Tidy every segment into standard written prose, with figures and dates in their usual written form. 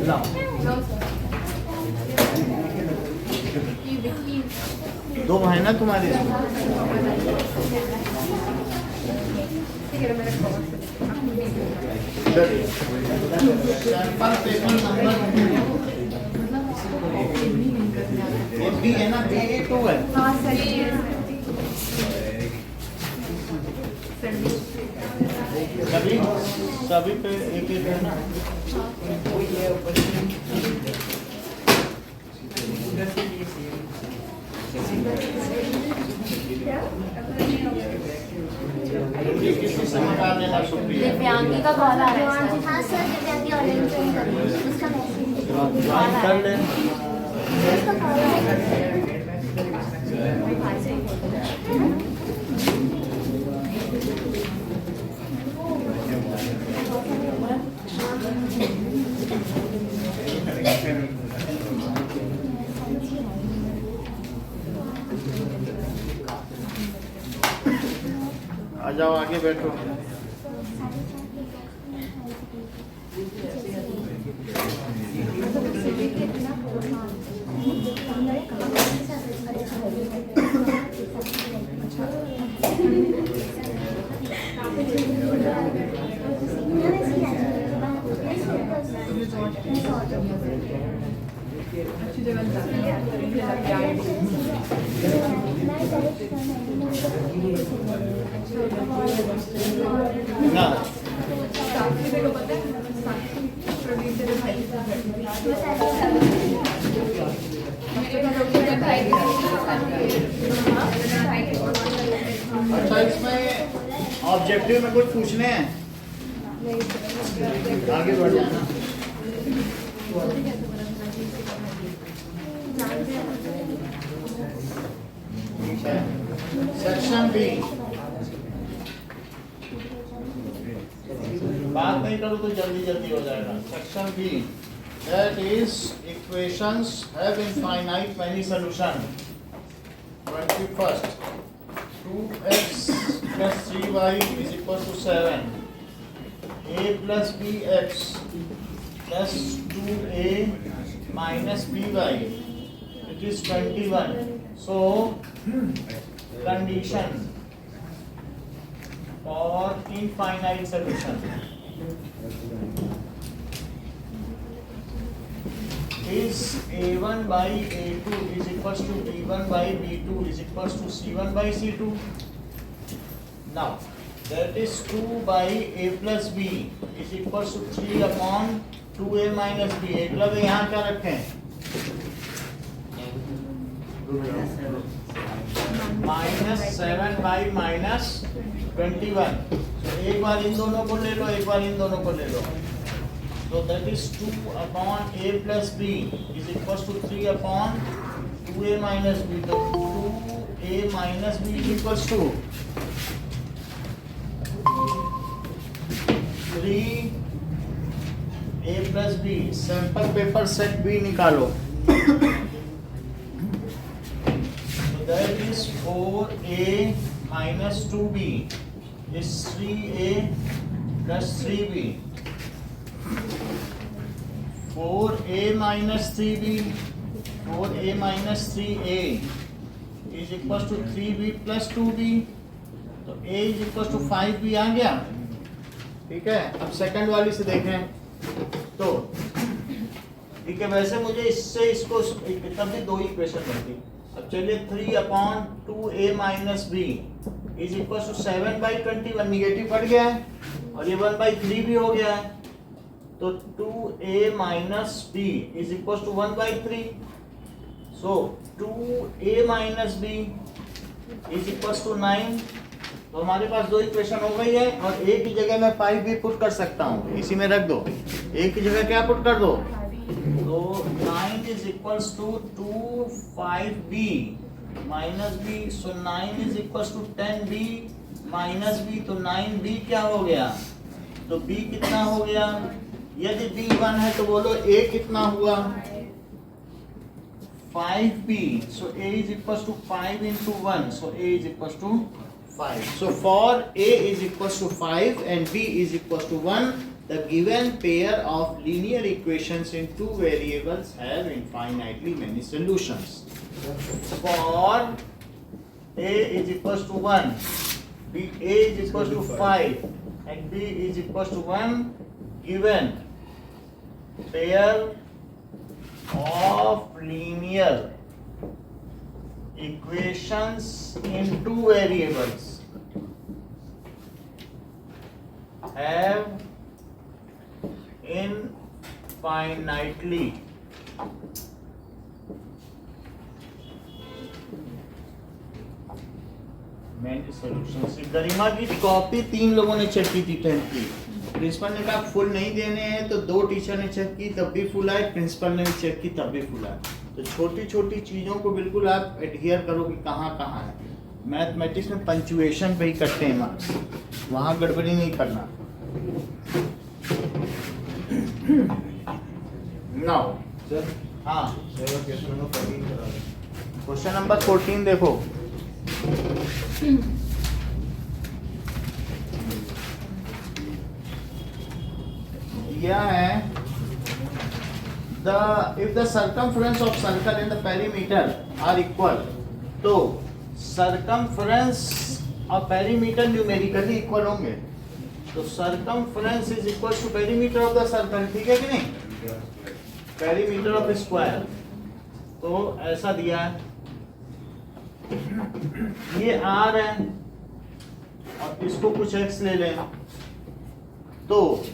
लाओ। दो भाई ना तुम्हारे? सैंपल पेपर नंबर ये बी है ना, B2 है। हाँ सर। सभी सभी पे एक एक है ना। किसी से मंगा लेना। शुक्रिया। दिव्यांगी का कॉल आ रहा है। हाँ सर, दिव्यांगी ऑनलाइन ज्वाइन कर रही है, उसका मैसेज ज्वाइन कर ले। उसका कॉल आएगा। आ जाओ, आगे बैठो। ना अच्छा, इसमें ऑब्जेक्टिव में कुछ पूछने हैं? आगे बढ़ जाना। Section B. बात नहीं करो तो जल्दी जल्दी हो जाएगा। Section B, that is equations have infinite many solution. 21st, 2x plus 3y is equal to 7. A plus bx plus 2a minus by, it is 21. So condition for infinite solution is a1 by a2 is equals to b1 by b2 is equals to c1 by c2. Now that is 2 by a plus b is equals to 3 upon 2a minus b. एक लग यहाँ क्या रखें? -7 by -21. तो एक बार इन दोनों को ले लो, एक बार इन दोनों को ले लो। So that is 2 upon a plus b is equals to 3 upon 2a minus b. तो 2a minus b is equals to 3a plus b. Sample paper set B निकालो। So that is 4a minus 2b is 3a plus 3b. 4a minus 3b, 4a minus 3a is equals to 3b plus 2b. तो a is equals to 5b आ गया। ठीक है, अब second वाली से देखें तो ठीक है। वैसे मुझे इससे इसको तब भी दो इक्वेशन बनती। अब चलिए 3 upon 2a minus b is equal to 7 by 21। Negative बढ़ गया है और ये 1/3 भी हो गया है। तो 2a minus b is equal to 1/3। So 2a minus b is equal to 9। तो हमारे पास दो इक्वेशन हो गई है और a की जगह मैं 5 भी पुट कर सकता हूँ, इसी में रख दो। a की जगह क्या पुट कर दो? तो 9 is equals to 2 5b minus b। So 9 is equals to 10b minus b। तो 9b क्या हो गया? तो b कितना हो गया? यदि b 1 है तो बोलो a कितना हुआ? 5b। So a is equals to 5 into 1। So a is equals to 5. So for A is equals to 5 and B is equals to 1, the given pair of linear equations in two variables have infinitely many solutions. For A is equals to 1, B A is equals to 5 and B is equals to 1, given pair of linear equations in two variables have infinitely many solutions. गरिमा की copy 3 लोगों ने check की थी 10th की। Principal ने कहा full नहीं देने हैं, तो 2 टीचर ने चेक की तब भी फुल आए, प्रिंसिपल ने भी चेक की तब भी फुल आए। तो छोटी छोटी चीज़ों को बिल्कुल आप एडहियर करो कि कहाँ कहाँ है। मैथमेटिक्स में पंचुएशन पे ही कटते हैं मार्क्स, वहाँ गड़बड़ी नहीं करना। नाउ हाँ, क्वेश्चन नंबर 14 देखो। यह है if the circumference of circle and the perimeter are equal, तो circumference और perimeter numerically equal होंगे। तो circumference is equal to perimeter of the circle, ठीक है कि नहीं? perimeter of square, तो ऐसा दिया है, ये r है और इसको कुछ x ले लें, तो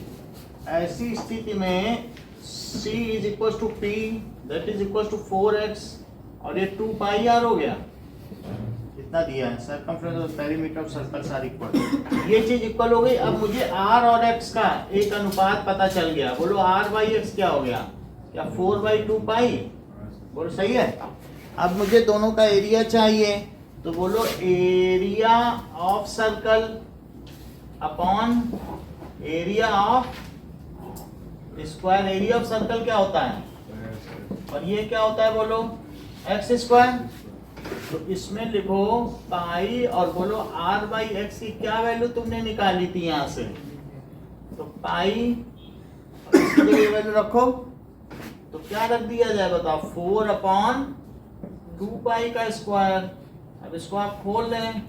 ऐसी स्थिति में c is equals to p that is equals to 4x और ये 2 पाई r हो गया। इतना दिया है, सर्कमफ्रेंस और perimeter of circles are equal. ये चीज इक्वल हो गई। अब मुझे r और x का एक अनुपात पता चल गया। बोलो r बाई x क्या हो गया? क्या 4/2 पाई? बोलो सही है। अब मुझे दोनों का एरिया चाहिए, तो बोलो area of circle upon area of square. Area of circle क्या होता है और ये क्या होता है? बोलो एक्स स्क्वायर। तो इसमें लिखो पाई और बोलो आर बाई एक्स की क्या वैल्यू तुमने निकाली थी यहाँ से, तो पाई इसकी वैल्यू रखो। तो क्या रख दिया जाए बताओ? 4/2 पाई का स्क्वायर। अब इसको आप खोल लें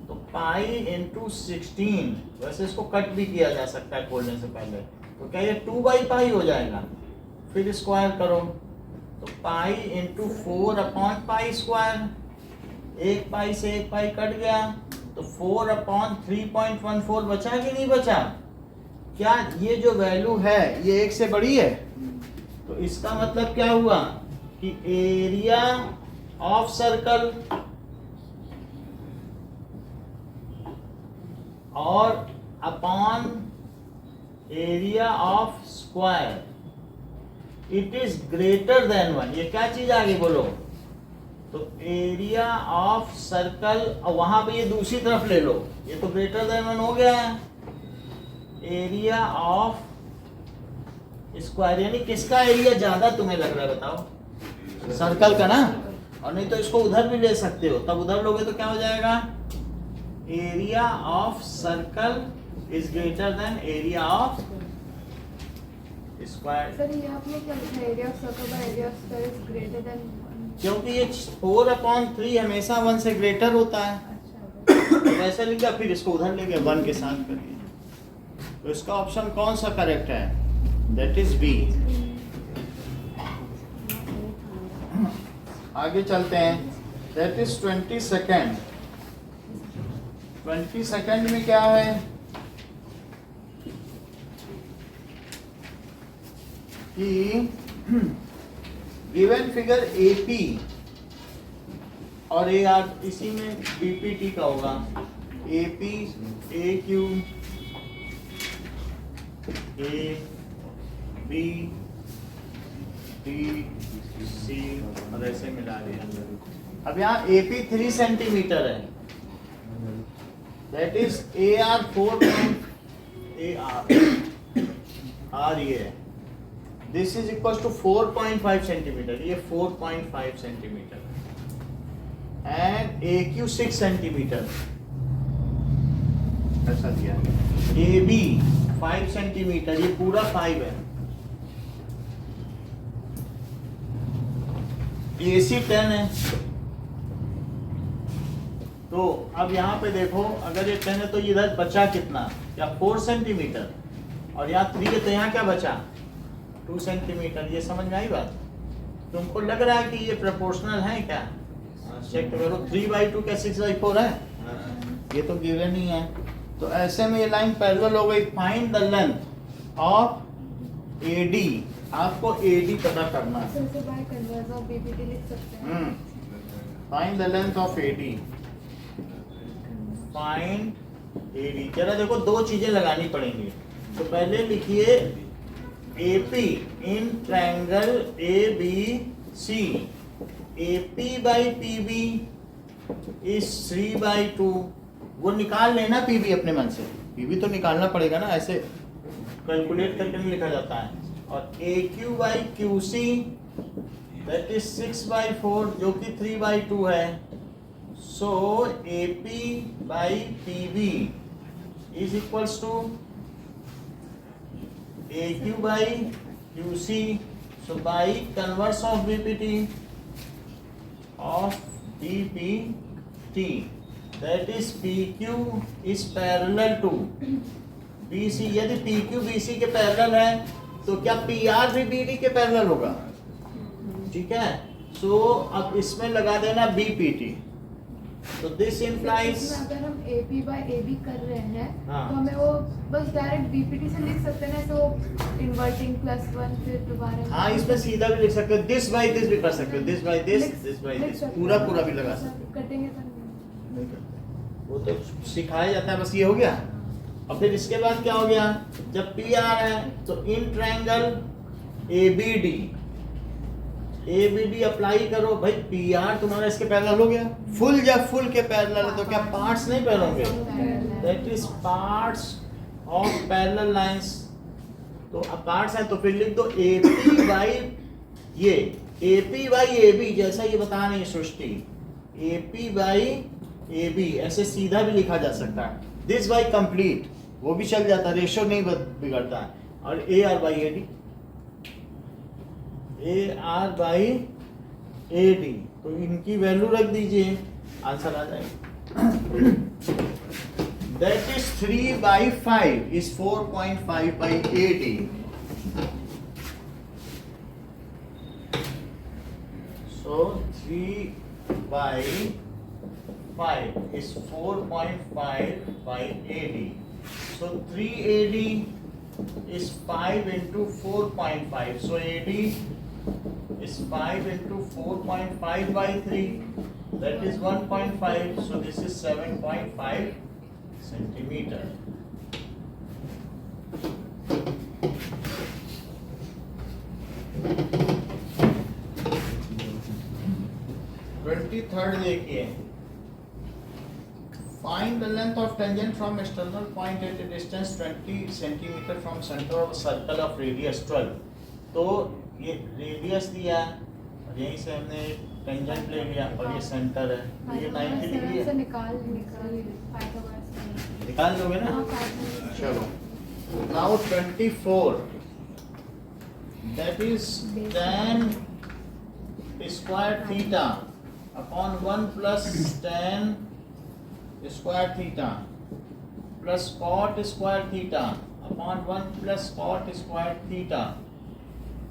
तो पाई इंटू 16। वैसे इसको कट भी किया जा सकता है खोलने से पहले, तो क्या ये 2/पाई हो जाएगा? फिर स्क्वायर करो तो पाई इंटू 4/पाई स्क्वायर। एक पाई से एक पाई कट गया तो 4/3.14 बचा कि नहीं बचा? क्या ये जो वैल्यू है ये एक से बड़ी है? तो इसका मतलब क्या हुआ कि एरिया ऑफ सर्कल और upon area of square it is greater than 1। ये क्या चीज आ गई बोलो? तो एरिया ऑफ सर्कल, और वहां पे ये दूसरी तरफ ले लो, ये तो ग्रेटर देन 1 हो गया है। एरिया ऑफ स्क्वायर यानी किसका एरिया ज्यादा तुम्हें लग रहा है बताओ? सर्कल का ना। और नहीं तो इसको उधर भी ले सकते हो, तब उधर लोगे तो क्या हो जाएगा? Area of circle is greater than area of square। Sir ये आपने क्या लिखा? Area of circle by area of square is greater than 1। क्योंकि ये 4/3 हमेशा 1 से ग्रेटर होता है। अच्छा, वैसे लिखा, फिर इसको उधर लेके 1 के साथ करिए। तो इसका ऑप्शन कौन सा करेक्ट है? That is B. आगे चलते हैं। That is 22nd। 22nd में क्या है कि गिवन फिगर AP और AR, इसी में BPT का होगा। AP AQ AB BC और ऐसे मिला दिया। अब यहाँ AP 3 सेंटीमीटर है, दैट इज AR 4 AR ये है। This is equal to 4.5 centimetre, ये 4.5 सेंटीमीटर एंड AQ 6 सेंटीमीटर। ऐसा दिया है। ए बी 5 सेंटीमीटर, ये पूरा 5 है। ए सी 10 है। तो अब यहाँ पे देखो, अगर ये 10 है तो इधर बचा कितना, या 4 सेंटीमीटर, और यहाँ 3 है तो यहाँ क्या बचा 2 सेंटीमीटर। ये समझ में आई बात? तुमको लग रहा है कि ये प्रोपोर्शनल है क्या? चेक करो, 3/2 क्या 6/4 है? ये तो गिवन ही है। तो ऐसे में ये लाइन पैरेलल हो गई। Find the length of AD, आपको एडी पता करना है। इसे बाय कन्वर्स ऑफ बीपीटी लिख सकते हैं। Find the length of AD, find AD. जरा देखो, दो चीजें लगानी पड़ेंगी। तो पहले लिखिए AP in triangle ABC, AP by PB is 3/2। वो निकाल लेना PB अपने मन से, PB तो निकालना पड़ेगा ना, ऐसे कैलकुलेट करके नहीं लिखा जाता है। और AQ by QC that is 6/4 जो कि 3/2 है। So AP by PB is equals to AQ by QC, so by converse of BPT of BPT, that is PQ is parallel to BC। यदि PQ BC के parallel है तो क्या PR भी BD के पैरेलल होगा? ठीक है। सो अब इसमें लगा देना BPT। तो दिस इम्प्लाइज, अगर हम AP by AB कर रहे हैं हाँ। तो हमें वो बस डायरेक्ट BPT से लिख सकते हैं, तो इन्वर्टिंग +1 फिर दोबारा। हाँ इसमें सीधा भी लिख सकते हो, दिस बाई दिस भी कर सकते हो, this by this, this by लिख दिस, सकते हैं। पूरा पूरा भी लगा सकते कटेंगे तो हो। नहीं करते, वो तो सिखाया जाता है। बस ये हो गया। और फिर इसके बाद क्या हो गया, जब पी आर है तो इन ट्रायंगल ABD अप्लाई करो। भाई पी आर तुम्हारा इसके पैरेलल हो गया। फुल जब फुल के पैरेलल है तो क्या पार्ट्स नहीं पैरेलल होंगे? That is parts of parallel lines. तो अब पार्ट्स हैं तो फिर लिख दो AP बाई ये AP बाई AB, जैसा ये बता रही है सृष्टि, AP बाई AB ऐसे सीधा भी लिखा जा सकता है। दिस बाई कंप्लीट वो भी चल जाता है, रेशो नहीं बिगड़ता है। और AR by AD, AR by AD, तो इनकी वैल्यू रख दीजिए, आंसर आ जाएगा। That is 3/5 is 4.5 by 80. So 3/5 is 4.5 by 80. So 3AD is 5 into 4.5. So AD is 5 into 4.5 by 3. That is 1.5. So this is 7.5 centimeter. Third देखिए, find the length of tangent from external point at a distance 20 centimeter from center of a circle of radius 12। तो ये radius दिया और यहीं से हमने tangent ले लिया और ये सेंटर है, तो ये 90 डिग्री है। निकाल निकाल लोगे ना? चलो, now 24 that is tan square theta upon 1 plus tan square theta plus cot square theta upon 1 plus cot square theta।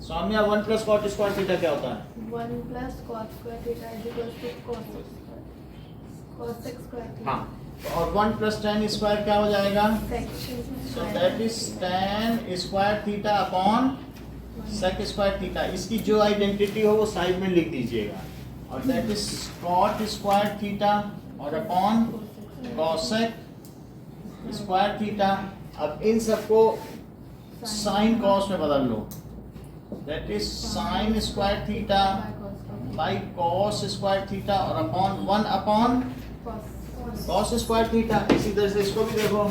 Saumya 1 plus cot square theta क्या होता है? 1 plus cot square theta is equal to cos square theta। हाँ, और 1 plus tan square क्या हो जाएगा? Section So that is tan square theta upon sec square theta। इसकी जो आइडेंटिटी हो वो साइड में लिख दीजिएगा। और that is cot square theta और upon cosec square theta। अब इन सबको sin cos में बदल लो। That is sin square theta by cos square theta और upon 1 upon cos square theta। इसी तरह से इसको भी देखो,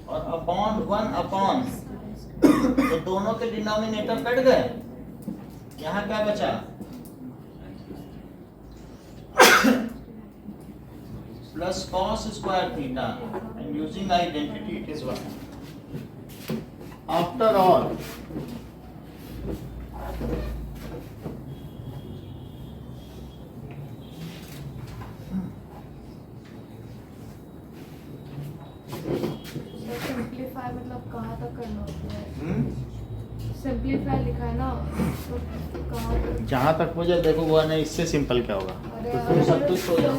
और अपॉन 1 अपॉन, तो दोनों के डिनोमिनेटर कट गए, यहाँ क्या बचा? plus cos square theta, and using identity it is 1. After all, simplify मतलब कहाँ तक करना होता है? सिंप्लीफाई लिखा है ना, तो कहाँ तक? जहाँ तक मुझे देखो वो नहीं, इससे सिंपल क्या होगा, तो फिर सब कुछ हो जाओ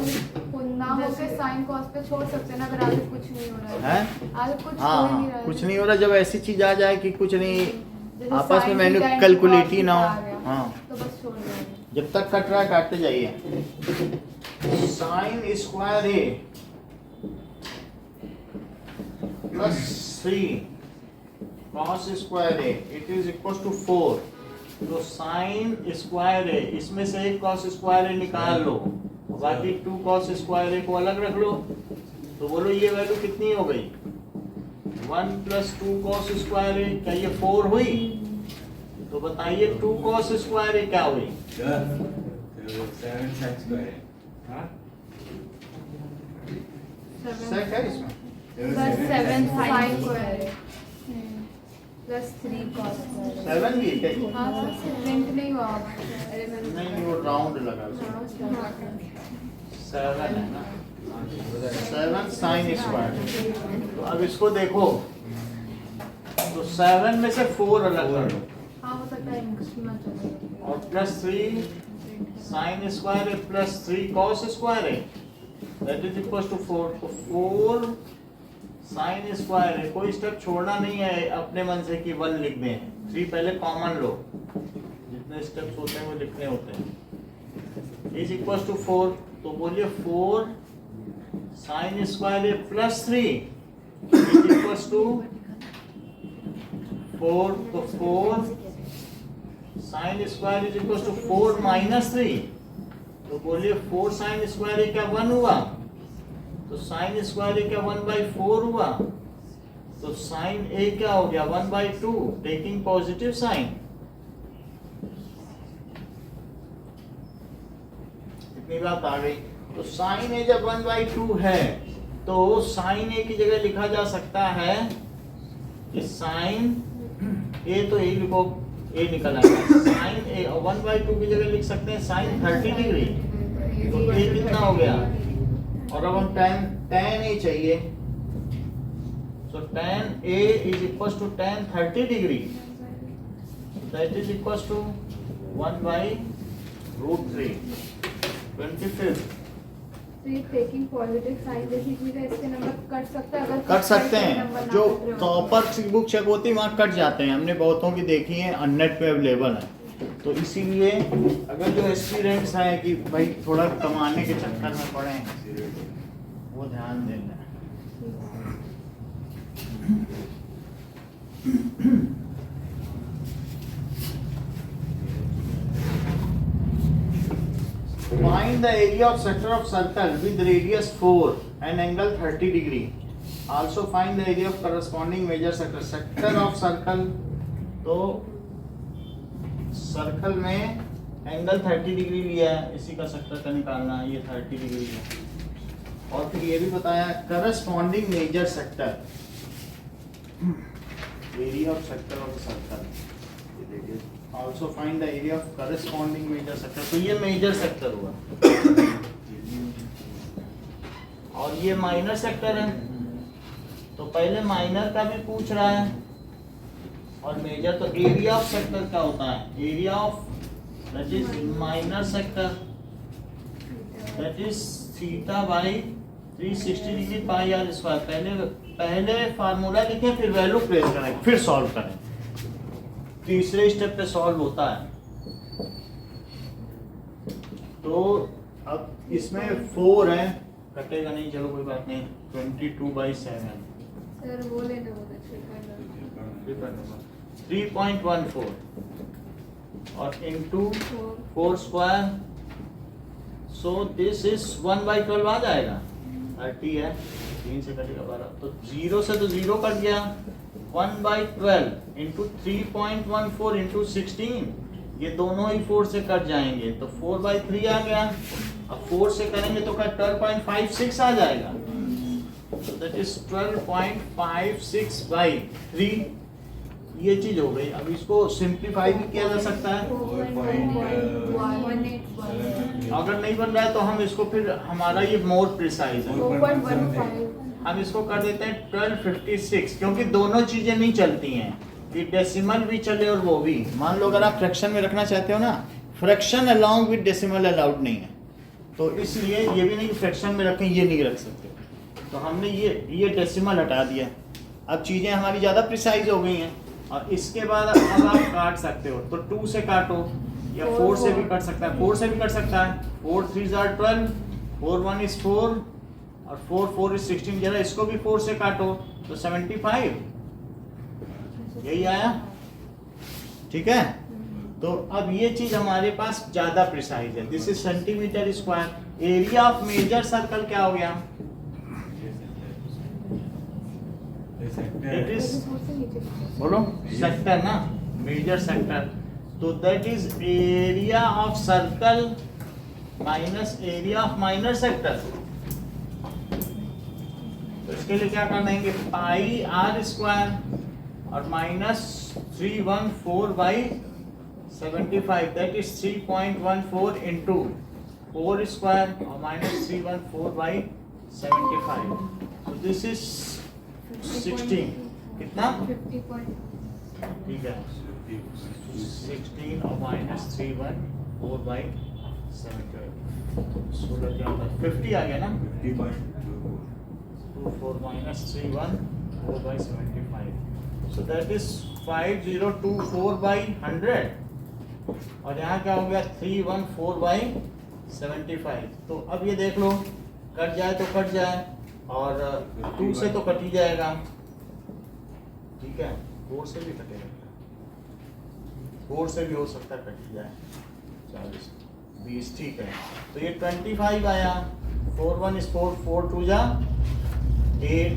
ना होके साइन कॉस पे छोड़ सकते हैं ना, अगर आगे कुछ नहीं हो रहा है, आगे कुछ हो ही नहीं रहा हाँ है। कुछ नहीं हो रहा। जब ऐसी चीज आ जाए कि कुछ नहीं जैसे आपस में sin मैंने theta into कैलकुलेट cos ही ना theta हो, आ गया, हाँ तो बस छोड़ देंगे। जब तक कट रहा है काटते जाइए। Sine square A plus 3 cos square A it is equal to 4। तो साइन स्क्वायर ए, इसमें से एक कॉस स्क्वायर ए निकाल लो, बाकी 2 कॉस स्क्वायर ए को अलग रख लो। तो बोलो ये वैल्यू कितनी हो गई? 1 + 2 कॉस स्क्वायर ए, क्या ये 4 हुई? तो बताइए 2 कॉस स्क्वायर ए क्या हुई? 7 sin square है। हाँ? 7 सेक है इसमें? प्लस 7 साइन स्क्वायर है प्लस 3 कॉस स्क्वायर है। 7 भी है क्या ये? हाँ सर, प्रिंट नहीं हुआ। अरे मैंने नहीं वो राउंड लगा उसमें। 7 है ना, 7 साइन स्क्वायर। तो अब इसको देखो, तो 7 में से 4 अलग कर लो हाँ हो सकता है इंग्लिश में चलेगा। और प्लस 3 साइन स्क्वायर है प्लस 3 कॉस स्क्वायर है, दैट इज इक्वल टू 4। तो 4 साइन स्क्वायर है, कोई स्टेप छोड़ना नहीं है अपने मन से कि 1 लिख दें। 3 पहले कॉमन लो, जितने स्टेप्स होते हैं वो लिखने होते हैं। इज इक्वल टू 4, तो बोलिए 4 साइन स्क्वायर है प्लस 3 इज इक्वल टू 4। तो 4 sine square is equal to 4 minus 3। तो बोलिए 4 साइन स्क्वायर ए क्या 1 हुआ? तो साइन स्क्वायर ए क्या 1/4 हुआ? तो साइन ए क्या हो गया 1/2, टेकिंग पॉजिटिव साइन। इतनी बात आ गई। तो साइन ए जब 1/2 है तो साइन ए की जगह लिखा जा सकता है कि साइन ए, तो ए लिखो, ए निकल आएगा। साइन ए 1/2 की जगह लिख सकते हैं साइन 30 डिग्री। तो ए कितना हो गया? और अब हम tan ए चाहिए, so tan A is equals to tan 30 degree, so that is equals to 1/√3 25th। तो ये टेकिंग पॉजिटिव साइन जैसी चीज है, इसके नंबर कट सकते हैं, अगर कट सकते नंबर हैं, ना जो कट रहे हो। टॉपर बुक चेक होती है वहाँ कट जाते हैं। हमने बहुतों की देखी है, अननेट पे अवेलेबल है। तो इसीलिए अगर जो एस्पिरेंट्स हैं कि भाई थोड़ा कमाने के चक्कर में पड़े हैं, वो ध्यान देना। Find the area of sector of circle with radius 4 and angle 30 degree. Also find the area of corresponding major sector. Sector of circle, तो सर्कल में एंगल 30 डिग्री लिया है, इसी का सेक्टर का निकालना है, ये 30 डिग्री है। और फिर ये भी बताया corresponding major sector, area of sector of circle. Also find the area of corresponding major sector. तो ये मेजर सेक्टर हुआ और ये माइनर सेक्टर है। तो पहले माइनर का भी पूछ रहा है और मेजर। तो एरिया ऑफ सेक्टर क्या होता है? Area of that is minor sector, that is theta by 360 degree pi r square. पहले फार्मूला लिखें, फिर वैल्यू प्लेस करें, फिर सॉल्व करें। तीसरे स्टेप पे सॉल्व होता है। तो अब इसमें 4 है, कटेगा नहीं, चलो कोई बात नहीं। 22/7 सर वो लेना होगा, चेक करना 3.14 और into 4 square, so this is 1/12 आ जाएगा। 30 है, 3 से कटेगा 12, तो 0 से तो 0 कट गया। 1/12 इंटू 3.14 इंटू 16, ये दोनों ही 4 से कट जाएंगे, तो 4/3 आ गया। अब 4 से करेंगे तो क्या 12.56 आ जाएगा, so that is 12.56 by 3, ये चीज हो गई। अब इसको सिंप्लीफाई भी किया जा सकता है, 4.181 अगर नहीं बन रहा है तो हम इसको फिर हमारा ये मोर प्रिसाइज है, 4.15 हम इसको कर देते हैं 1256, क्योंकि दोनों चीजें नहीं चलती हैं कि डेसिमल भी चले और वो भी। मान लो अगर आप फ्रैक्शन में रखना चाहते हो ना, fraction along with decimal allowed नहीं है, तो इसलिए ये भी नहीं फ्रैक्शन में रखें, ये नहीं रख सकते, तो हमने ये डेसिमल हटा दिया। अब चीज़ें हमारी ज़्यादा प्रिसाइज हो गई हैं, और इसके बाद अब आप काट सकते हो, तो 2 से काटो या 4 से भी कट सकता है, 4 से भी कट सकता है, 4 3 are 12, 4 1 is 4 और 4 4 is 16, जरा इसको भी 4 से काटो तो 75, यही आया, ठीक है। तो अब ये चीज हमारे पास ज्यादा प्रिसाइज है, this is centimetre square. Area of major circle क्या हो गया, इट इज, बोलो सेक्टर ना, मेजर सेक्टर, तो that is area of circle minus area of minor sector. तो इसके लिए क्या कर देंगे, पाई आर स्क्वायर और minus 314 by 75, that is 3.14 into 4 square और माइनस 314 बाई 75, तो दिस इज 16, कितना, 50. ठीक है, 16 और माइनस 314 बाई 75, 16 क्या होता है, 50 आ गया ना, 24 minus 314 by 75, so that is 5024 by 100, और यहाँ क्या हो गया 314 by 75। तो अब ये देख लो, कट जाए तो कट जाए, और 2 से तो कट ही जाएगा, ठीक है, 4 से भी कटेगा, 4 से भी हो सकता है कट ही जाए, 40 20, ठीक है। तो ये 25 आया, 4 1 is 4, 4 2 जा 8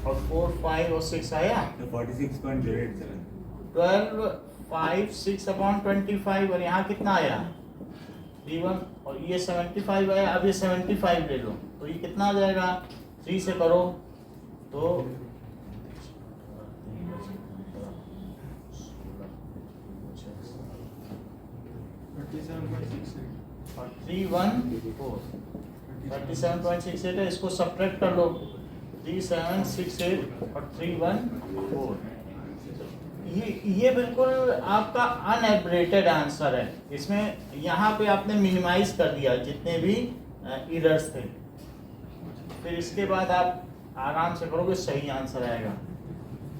और 4 5 और 6 आया, 46.087, 12 5 6 अपॉन 25, और यहाँ कितना आया 3 और ये 75 आया। अब ये 75 ले लो तो ये कितना आ जाएगा, 3 से करो तो 37.68 है, इसको सब्ट्रैक्ट कर लो, 3768 और 314, ये बिल्कुल आपका अनएब्रेटेड आंसर है। इसमें यहाँ पे आपने मिनिमाइज कर दिया जितने भी इरर्स थे, फिर इसके बाद आप आराम से करोगे, सही आंसर आएगा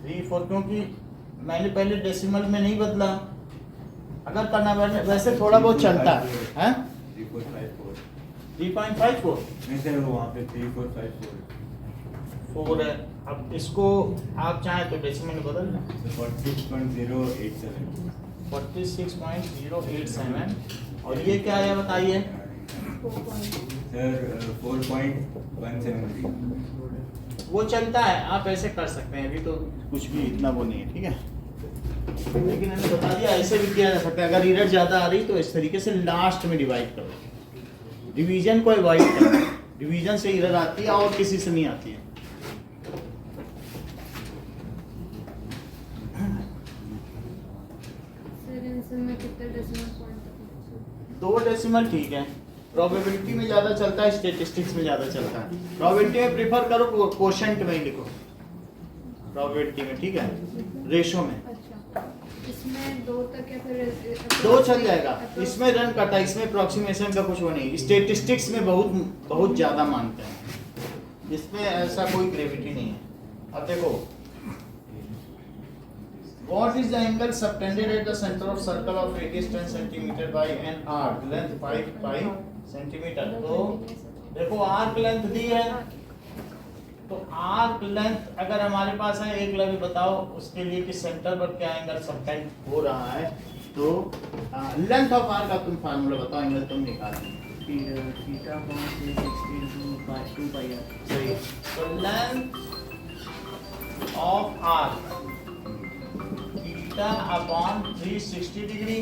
3 4, क्योंकि मैंने पहले डेसिमल में नहीं बदला, अगर करना वैसे थोड़ा बहुत चलता है, 3.54 नहीं सर, वो वहाँ पे 3454 4 है। अब इसको आप चाहें तो डेसिमल में बदल लें, 46.087, 46.087, और ये क्या है बताइए, सर 4.173, वो चलता है, आप ऐसे कर सकते हैं, अभी तो कुछ भी इतना वो नहीं है, ठीक है, लेकिन मैंने बता दिया ऐसे भी किया जा सकता है। अगर इरर ज़्यादा आ रही तो इस तरीके से लास्ट में डिवाइड करो, डिवीजन को अवॉइड करो, डिवीजन से इरर आती है और किसी से नहीं आती है। दो डेसिमल ठीक है, प्रोबेबिलिटी में ज़्यादा चलता है, स्टेटिस्टिक्स में ज़्यादा चलता है। प्रोबेबिलिटी में प्रेफर करो, कोशेंट में ही लिखो प्रोबेबिलिटी में, ठीक है, रेशो में। अच्छा, इसमें 2 तक या फिर 2 चल जाएगा, इसमें रन करता है, इसमें अप्रोक्सीमेशन का कुछ वो नहीं, स्टेटिस्टिक्स में बहुत ज़्यादा मानते हैं, इसमें ऐसा कोई ग्रेविटी नहीं है। अब देखो, what is the angle subtended at the center of circle of radius 10 cm by an arc length 5 pi cm। तो देखो आर्क लेंथ दी है, तो आर्क लेंथ अगर हमारे पास है, एक लवी बताओ उसके लिए कि सेंटर पर क्या एंगल सबटेंड हो रहा है, तो लेंथ ऑफ आर्क का तुम फार्मूला बताओ, एंगल तुम निकालो, थीटा अपॉन 360 2 पाई आर, सही। तो length of arc theta upon 360 degree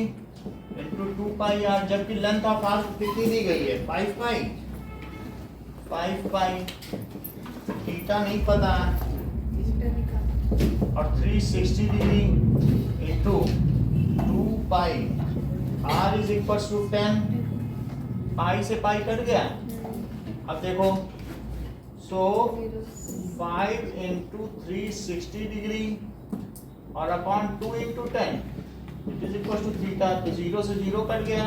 into 2 pi r, जबकि लेंथ ऑफ आर्क कितनी दी गई है 5 पाई। थीटा नहीं पता और 360 degree into 2 pi r is equal to 10। Pi से पाई कट गया। अब देखो सो 5 इंटू 360 डिग्री और upon 2 into 10 it is equal to theta. तो 0 से 0 कट गया,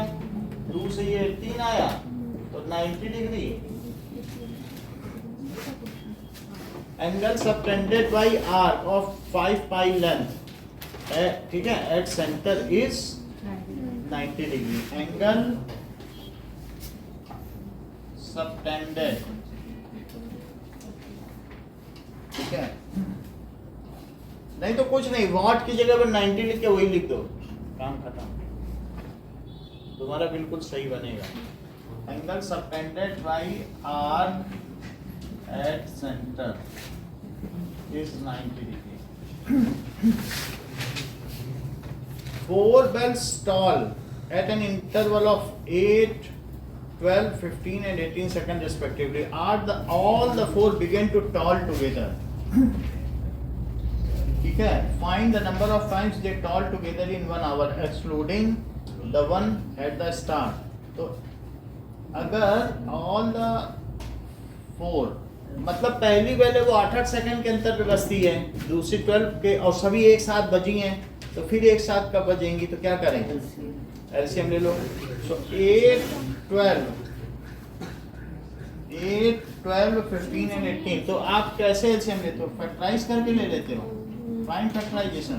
2 से ये 18 आया तो 90 degree. Angle subtended bye arc of 5 pi length, ठीक है, at centre is 90 degree. Angle subtended, ठीक है, नहीं तो कुछ नहीं, वॉट की जगह पर 90 लिख के वही लिख दो, काम खत्म, तुम्हारा बिल्कुल सही बनेगा। Angle subtended bye arc at center is 90 degree. 4 bells toll at an interval of 8, 12, 15 and 18 seconds respectively. All the 4 begin to toll together. ठीक है, find the number of times they toll together in 1 hour excluding the one at the start. तो अगर all the 4 मतलब पहली bell है वो 8-8 second के अंतर पे बजती है, दूसरी 12 के, और सभी एक साथ बजी हैं, तो फिर एक साथ कब बजेंगी, तो क्या करेंगे, एलसीएम ले लो। सो 8, 12, 15 एंड 18। तो आप कैसे एलसीएम लेते हो, फैक्टराइज करके ले लेते हो, फाइंड फैक्टराइजेशन।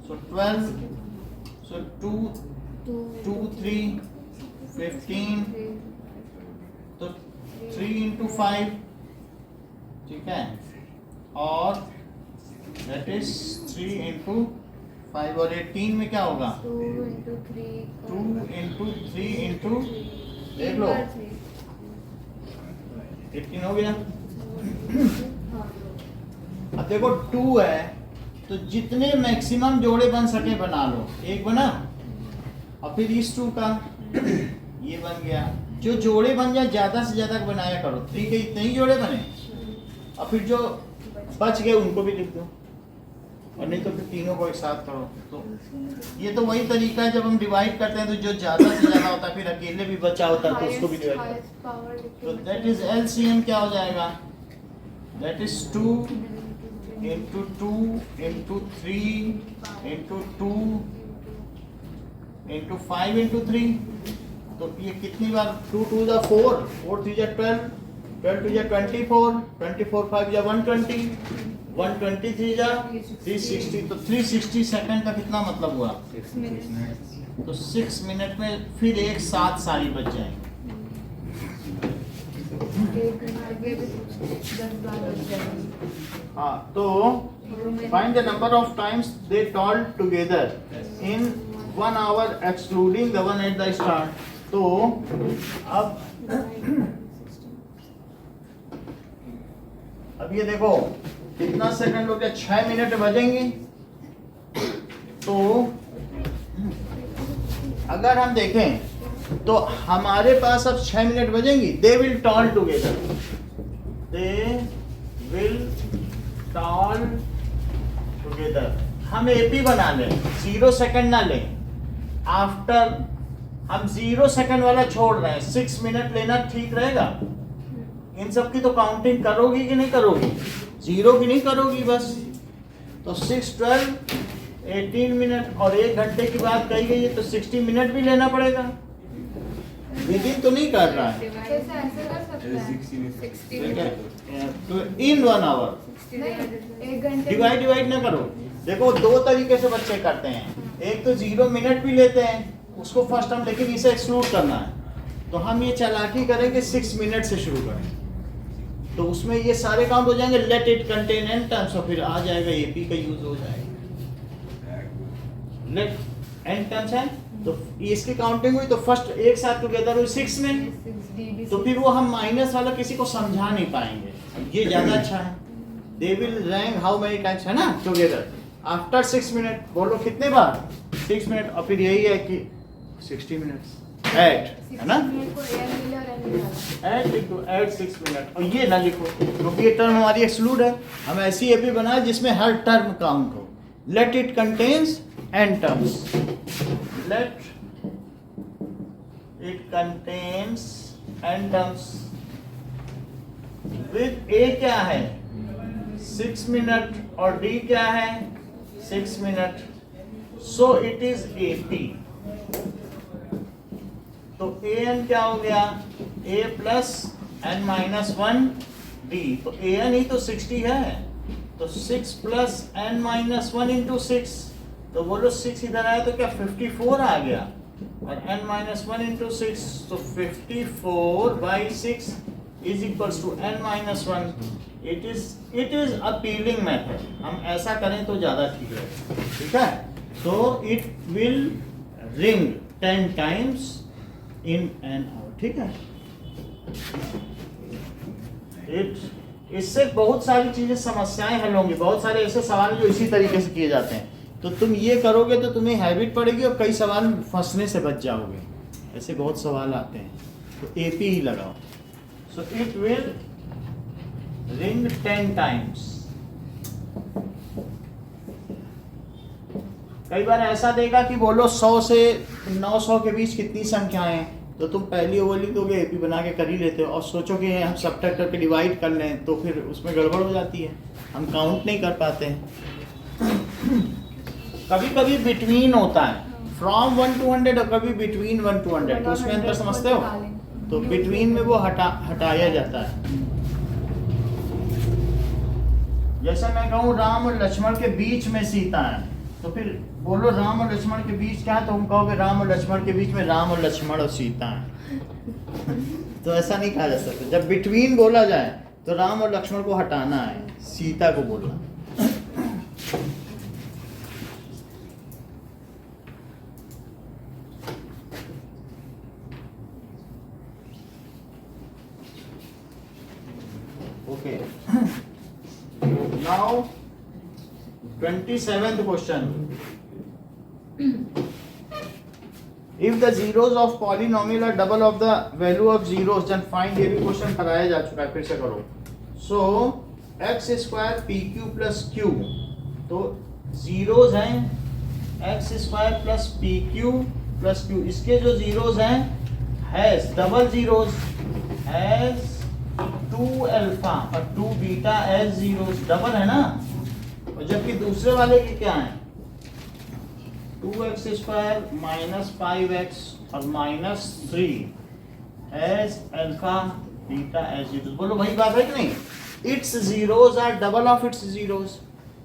सो 12, सो 2, 3, 15, तो 3 इंटू 5, ठीक है, और दैट इज 3 इंटू 5 और 18 में क्या होगा 2 इंटू 3 इंटू देख लो 18 हो गया। अब देखो 2 है तो जितने मैक्सिमम जोड़े बन सके बना लो, एक बना और फिर इस 2 का ये बन गया, जो जोड़े बन जाए ज्यादा से ज्यादा बनाया करो, 3 के इतने ही जोड़े बने और फिर जो बच गए उनको भी लिख दो, और नहीं तो फिर तीनों को एक साथ करो। तो ये तो वही तरीका है जब हम डिवाइड करते हैं, तो जो ज्यादा से ज्यादा होता है फिर अकेले भी बचा होता है तो उसको भी डिवाइड करो। तो दैट इज एलसीएम क्या हो जाएगा, that is 2 into 2 into 3 into 2 into 5 into 3। तो ये कितनी बार 2 2 जा 4, 4 3 जा 12, 12 2 जा 24, 24 5 जा 120, 123 जा 360। तो 360 सेकंड का कितना मतलब हुआ, 6 minutes. तो 6 मिनट में फिर एक साथ सारी बच जाएंगी। हाँ, तो find the number of times they toll together in 1 hour excluding the one at the start. तो अब ये देखो कितना सेकंड हो गया, 6 मिनट बजेंगे। तो अगर हम देखें तो हमारे पास अब 6 मिनट बजेंगी, they will tall together, they will tall together. हम एपी बना लें, 0 सेकंड ना लें, आफ्टर हम 0 सेकंड वाला छोड़ रहे हैं, 6 मिनट लेना ठीक रहेगा। इन सब की तो काउंटिंग करोगी कि नहीं करोगी, 0 की नहीं करोगी बस। तो 6 12 18 मिनट और 1 घंटे की बात कही गई है तो 60 मिनट भी लेना पड़ेगा, विदिन तो नहीं कर रहा है। तो इन 1 आवर डिवाइड ना करो। देखो 2 तरीके से बच्चे करते हैं, एक तो 0 मिनट भी लेते हैं उसको फर्स्ट हम, लेकिन इसे एक्सक्लूड करना है तो हम ये चालाकी करेंगे 6 मिनट से शुरू करें, तो उसमें ये सारे काउंट हो जाएंगे, let it contain n terms, और फिर आ जाएगा एपी का यूज हो जाएगा, लेट एन टर्म्स है। तो इसकी काउंटिंग हुई तो फर्स्ट एक साथ टुगेदर हुई 6 में, तो फिर वो हम माइनस वाला किसी को समझा नहीं पाएंगे, ये ज्यादा अच्छा है। They will rank how many times, है ना, टुगेदर आफ्टर 6 मिनट। बोलो कितने बार, 6 मिनट। और फिर यही है कि 60 मिनट्स ऐड, है ना? 60 मिनट को एन मिले और एन निकाला। ऐड लिखो, ऐड 6 मिनट, और ये ना लिखो क्योंकि ये टर्म हमारी एक्सक्लूड है। हम ऐसी एपी बनाए जिसमें हर टर्म काउंट हो। Let it contains n terms, let it contains n terms with a क्या है 6 मिनट और d क्या है 6 minute, so it is AP। तो an क्या हो गया a plus n minus 1 d, तो an ही तो 60 है, तो 6 प्लस n माइनस 1 इंटू 6, तो बोलो 6 इधर आया तो क्या 54 आ गया, और n माइनस 1 इंटू 6, तो 54 by 6 is equals to n minus 1। It is appealing method, हम ऐसा करें तो ज़्यादा ठीक है, ठीक है? तो it will ring 10 times in an hour, ठीक है? इससे बहुत सारी चीजें समस्याएं हल होंगी, बहुत सारे ऐसे सवाल जो इसी तरीके से किए जाते हैं, तो तुम ये करोगे तो तुम्हें हैबिट पड़ेगी और कई सवाल फंसने से बच जाओगे। ऐसे बहुत सवाल आते हैं, तो एपी ही लगाओ। So it will ring 10 times. कई बार ऐसा देगा कि बोलो 100 से 900 के बीच कितनी संख्याएं हैं, तो तुम पहली वो लिख दोगे, एपी बना के कर ही लेते हो, और सोचो कि हम सबट्रैक्ट करके डिवाइड कर लें, तो फिर उसमें गड़बड़ हो जाती है, हम काउंट नहीं कर पाते हैं। कभी कभी बिटवीन होता है, फ्रॉम 1 to 100 और कभी बिटवीन 1 to 100, तो उसमें अंतर समझते हो? तो बिटवीन में वो हटाया जाता है। जैसे मैं कहूँ राम और लक्ष्मण के बीच में सीता है, तो फिर बोलो राम और लक्ष्मण के बीच क्या है, तो हम कहोगे राम और लक्ष्मण के बीच में राम और लक्ष्मण और सीता है। तो ऐसा नहीं कहा जा सकता। जब बिटवीन बोला जाए तो राम और लक्ष्मण को हटाना है, सीता को बोलना। Okay, now 27th question. If the zeros of polynomial are double of the value of zeros, then find, ये भी क्वेश्चन कराया जा चुका है, फिर से करो। So x square P q plus Q, तो जीरोज हैं x square plus p q plus Q, इसके जो जीरोज हैं has double zeros, has 2 alpha और 2 बीटा एज जीरोज, डबल है ना, और जबकि दूसरे वाले के क्या है 2x स्क्वायर माइनस 5x और minus 3 as alpha beta as zeros. बोलो वही बात है कि नहीं? Its zeros are double of its zeros,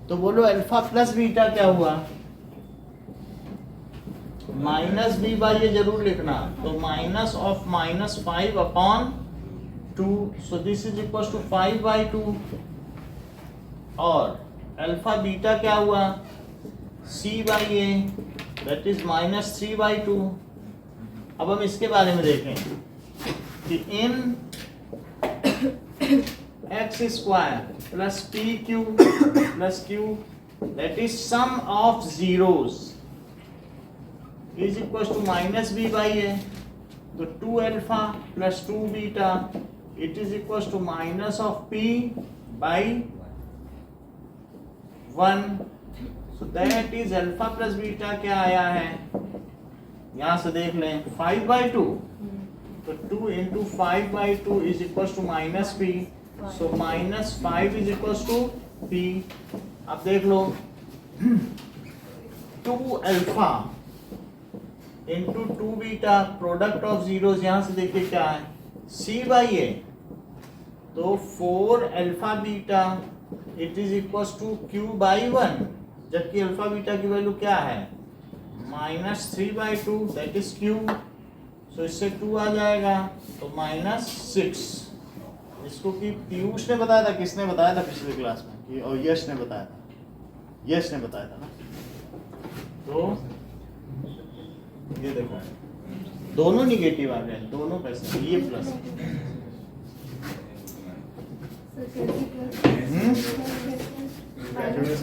तो बोलो अल्फा प्लस बीटा क्या हुआ माइनस बी बाई, ये जरूर लिखना, तो minus of minus 5 upon 2, so this is equal to 5/2, और अल्फा बीटा क्या हुआ c/a, दैट इज माइनस 3/2। अब हम इसके बारे में देखें कि in x square plus p q plus q, that is sum of zeros, is equal to minus b/a, तो 2 alpha plus 2 beta, it is equal to minus of p by 1, so that is alpha plus beta क्या आया है, यहां से देख लें 5/2, तो 2 into 5/2 is equal to minus p, so minus 5 is equal to p. अब देख लो 2 alpha into 2 beta, product of zeros, यहां से देखिए क्या है c/a, तो 4 alpha beta it is equal to q/1, जबकि अल्फा बीटा की वैल्यू क्या है minus 3/2, that is q, so इससे 2 आ जाएगा, तो माइनस 6। इसको कि पीयूष ने बताया था, किसने बताया था पिछले क्लास में कि, और यश ने बताया था, यश ने बताया था ना, तो ये देखो दोनों निगेटिव आ गए, दोनों कैसे, ये प्लस माइनस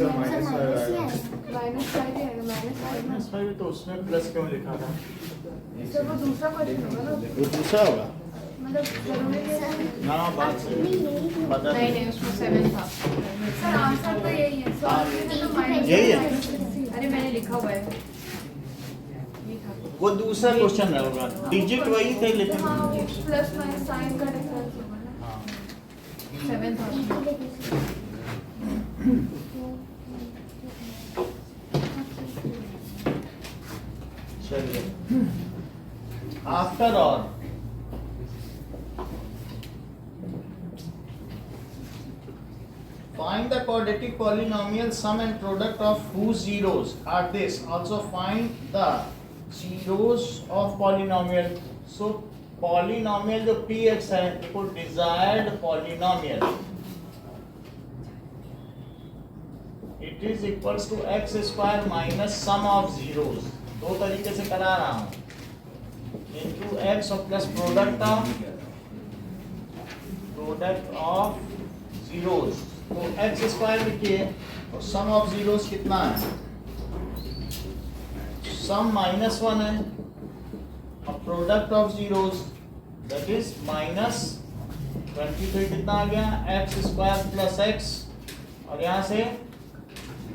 5 है, माइनस 5, तो उसमें प्लस क्यों लिखा था? सर वो दूसरा क्वेश्चन होगा ना, वो दूसरा होगा। मतलब जरूरी नहीं है। हाँ बात सही है। बता नहीं दो। नहीं उसमें 7 था सर, आंसर तो यही है सॉल्व में तो माइनस यही है? अरे मैंने लिखा हुआ है ये था। वो दूसरा क्वेश्चन होगा, डिजिट वही थे लेकिन हाँ प्लस माइनस साइन का डिफरेंस होगा ना, हाँ 7 था। चलिए after all find the quadratic polynomial sum and product of whose zeros are this. Also find the zeros of polynomial. So polynomial जो px है देखो desired polynomial it is equals to x square minus sum of zeros. दो तरीके से करा रहा हूँ into x और plus product of zeros. तो x स्क्वायर लिखिए और सम ऑफ जीरोस कितना है, सम -1 है और product of zeros that is -23 कितना आ गया, x स्क्वायर प्लस x और यहाँ से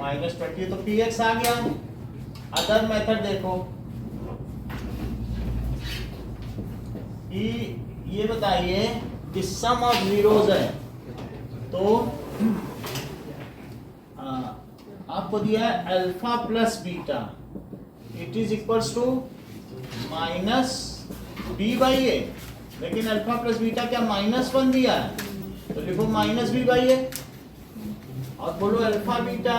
-20 तो px आ गया। अदर मेथड देखो ये बताइए कि सम ऑफ जीरोस है तो आपको दिया है alpha plus beta it is equals to minus b by a, लेकिन अल्फा प्लस बीटा क्या -1 दिया है तो लिखो माइनस बी बाई ए और बोलो alpha beta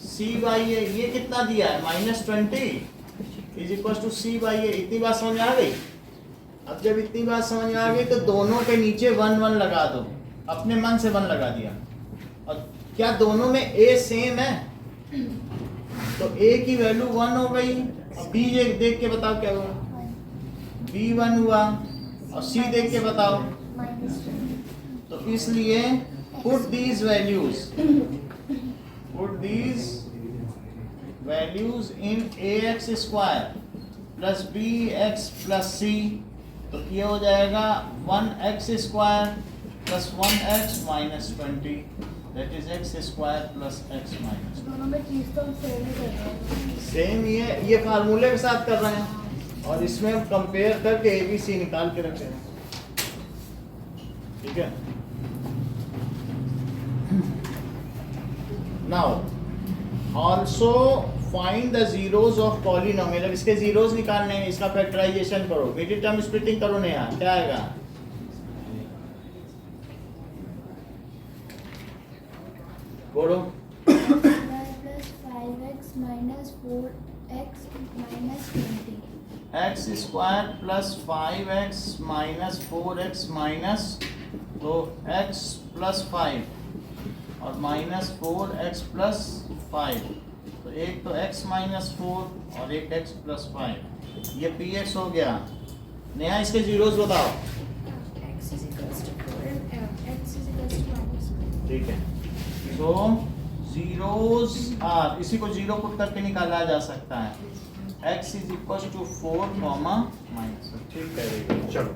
c by a, ये कितना दिया है -20 is equals to c by a. इतनी बात समझ आ गई? अब जब इतनी बात समझ आ गई तो दोनों के नीचे 1 1 लगा दो, अपने मन से 1 लगा दिया। और क्या दोनों में a सेम है तो a की वैल्यू 1 हो गई और b देख के बताओ क्या हुआ, b 1 हुआ और c देख के बताओ। तो इसलिए put these values in ax square plus bx plus c, तो ये हो जाएगा 1x square plus 1x minus 20 that is x square plus x minus. दोनों में चीज तो हम सेम ही कर रहे हैं। सेम ये फार्मूले के साथ कर रहे हैं और इसमें हम कंपेयर करके ABC निकाल के रखे हैं, ठीक है। Now also find the zeros of polynomial. अब इसके जीरोस निकालने हैं, इसका फैक्टराइजेशन करो, मिडिल टर्म स्प्लिटिंग करो नया, क्या आएगा बोलो। Plus 5x minus 4x minus 20 x square plus 5x minus 4x minus तो x प्लस 5 और माइनस 4x प्लस 5, तो एक तो x माइनस 4 और एक x प्लस 5, ये px हो गया। नया इसके जीरोस बताओ, x is equals to 4 and x is equals to -4। ठीक है। तो जीरोस आर, इसी को जीरो पुट करके निकाला जा सकता है, x is equal to 4 comma minus, ठीक है। चलो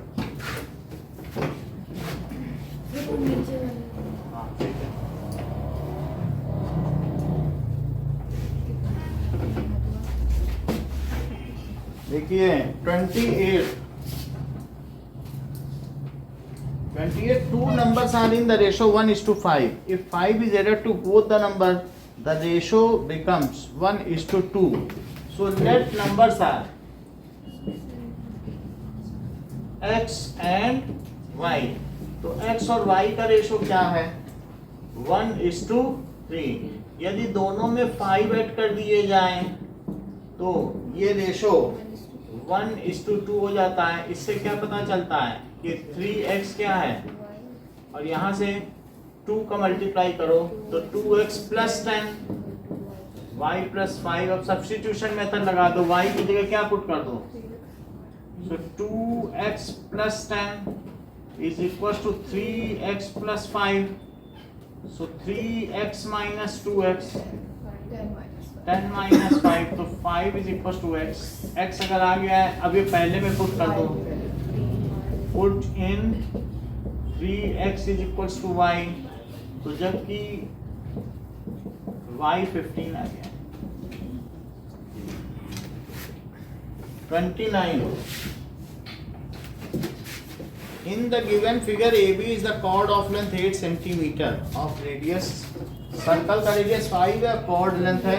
नीचे हाँ ठीक है। देखिए 28 two numbers are in the ratio 1:5. If 5 is added to both the number, the ratio becomes 1:2. So let numbers are x and y. तो x और y का रेशो क्या है 1:3। यदि दोनों में 5 ऐड कर दिए जाएं तो ये रेशो 1:2 हो जाता है। इससे क्या पता चलता है कि 3x क्या है और यहाँ से 2 का मल्टीप्लाई करो तो 2x प्लस 10 y प्लस 5। अब सब्स्टिट्यूशन मेथड लगा दो, y की जगह क्या पुट कर दो, so 2x plus 10 is equal to 3x plus 5, so 3x minus 2x 10 minus 5 10 minus 5 तो 5 is equals to x. x अगर आ गया है अब ये पहले में पुट कर दो, put in 3x is equals to y, तो जबकि y 15 आ गया 29. In the given figure, AB is the chord of length 8 centimeter of radius. Circle का रेडियस 5 है, chord length है,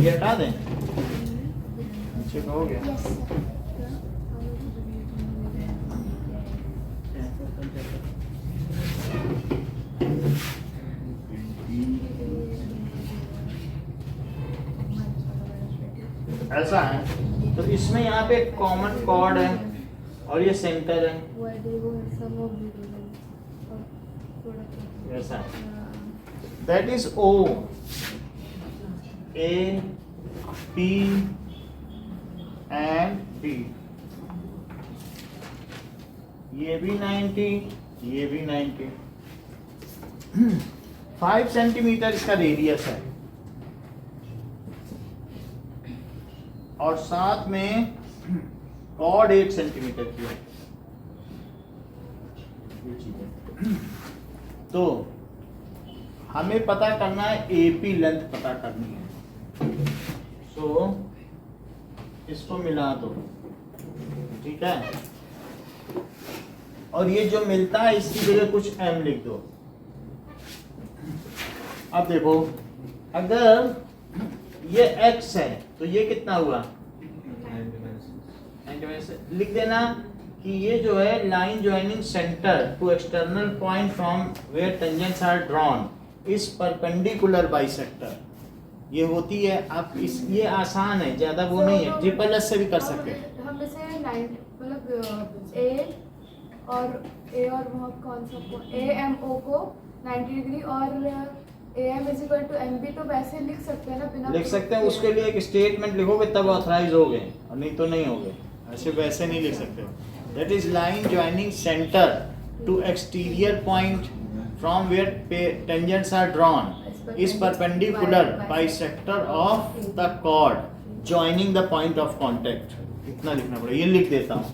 ये हटा दें, ठीक हो गया. ऐसा है, तो इसमें यहाँ पे कॉमन chord है और ये सेंटर है, ऐसा है. That is O, A, P and B. ये भी 90, ये भी 90. 5 सेंटीमीटर इसका रेडियस है और साथ में कॉर्ड 8 सेंटीमीटर की है. तो हमें पता करना है AP लेंथ पता करनी है, सो इसको मिला दो, ठीक है, और ये जो मिलता है इसकी जगह कुछ M लिख दो. अब देखो अगर ये X है तो ये कितना हुआ, लिख देना कि ये जो है line joining centre to external point from where tangents are drawn इस परपेंडिकुलर बाइसेक्टर, ये होती है. आप इस ये आसान है, ज्यादा वो नहीं है, ट्रिपल एस से भी कर सकते हैं. हम जैसे 9 मतलब ए और वहाँ कौन सा AMO को 90 डिग्री और AM is equal to MB तो वैसे लिख सकते हैं ना, बिना लिख सकते हैं. उसके लिए एक स्टेटमेंट लिखोगे तब ऑथराइज हो गए, और नहीं तो नहीं हो गए. ऐसे वैसे नहीं लिख सकते. That is line joining centre to exterior point from where tangents are drawn is perpendicular bisector of the chord joining the point of contact. इतना लिखना पड़ेगा, ये लिख देता हूँ,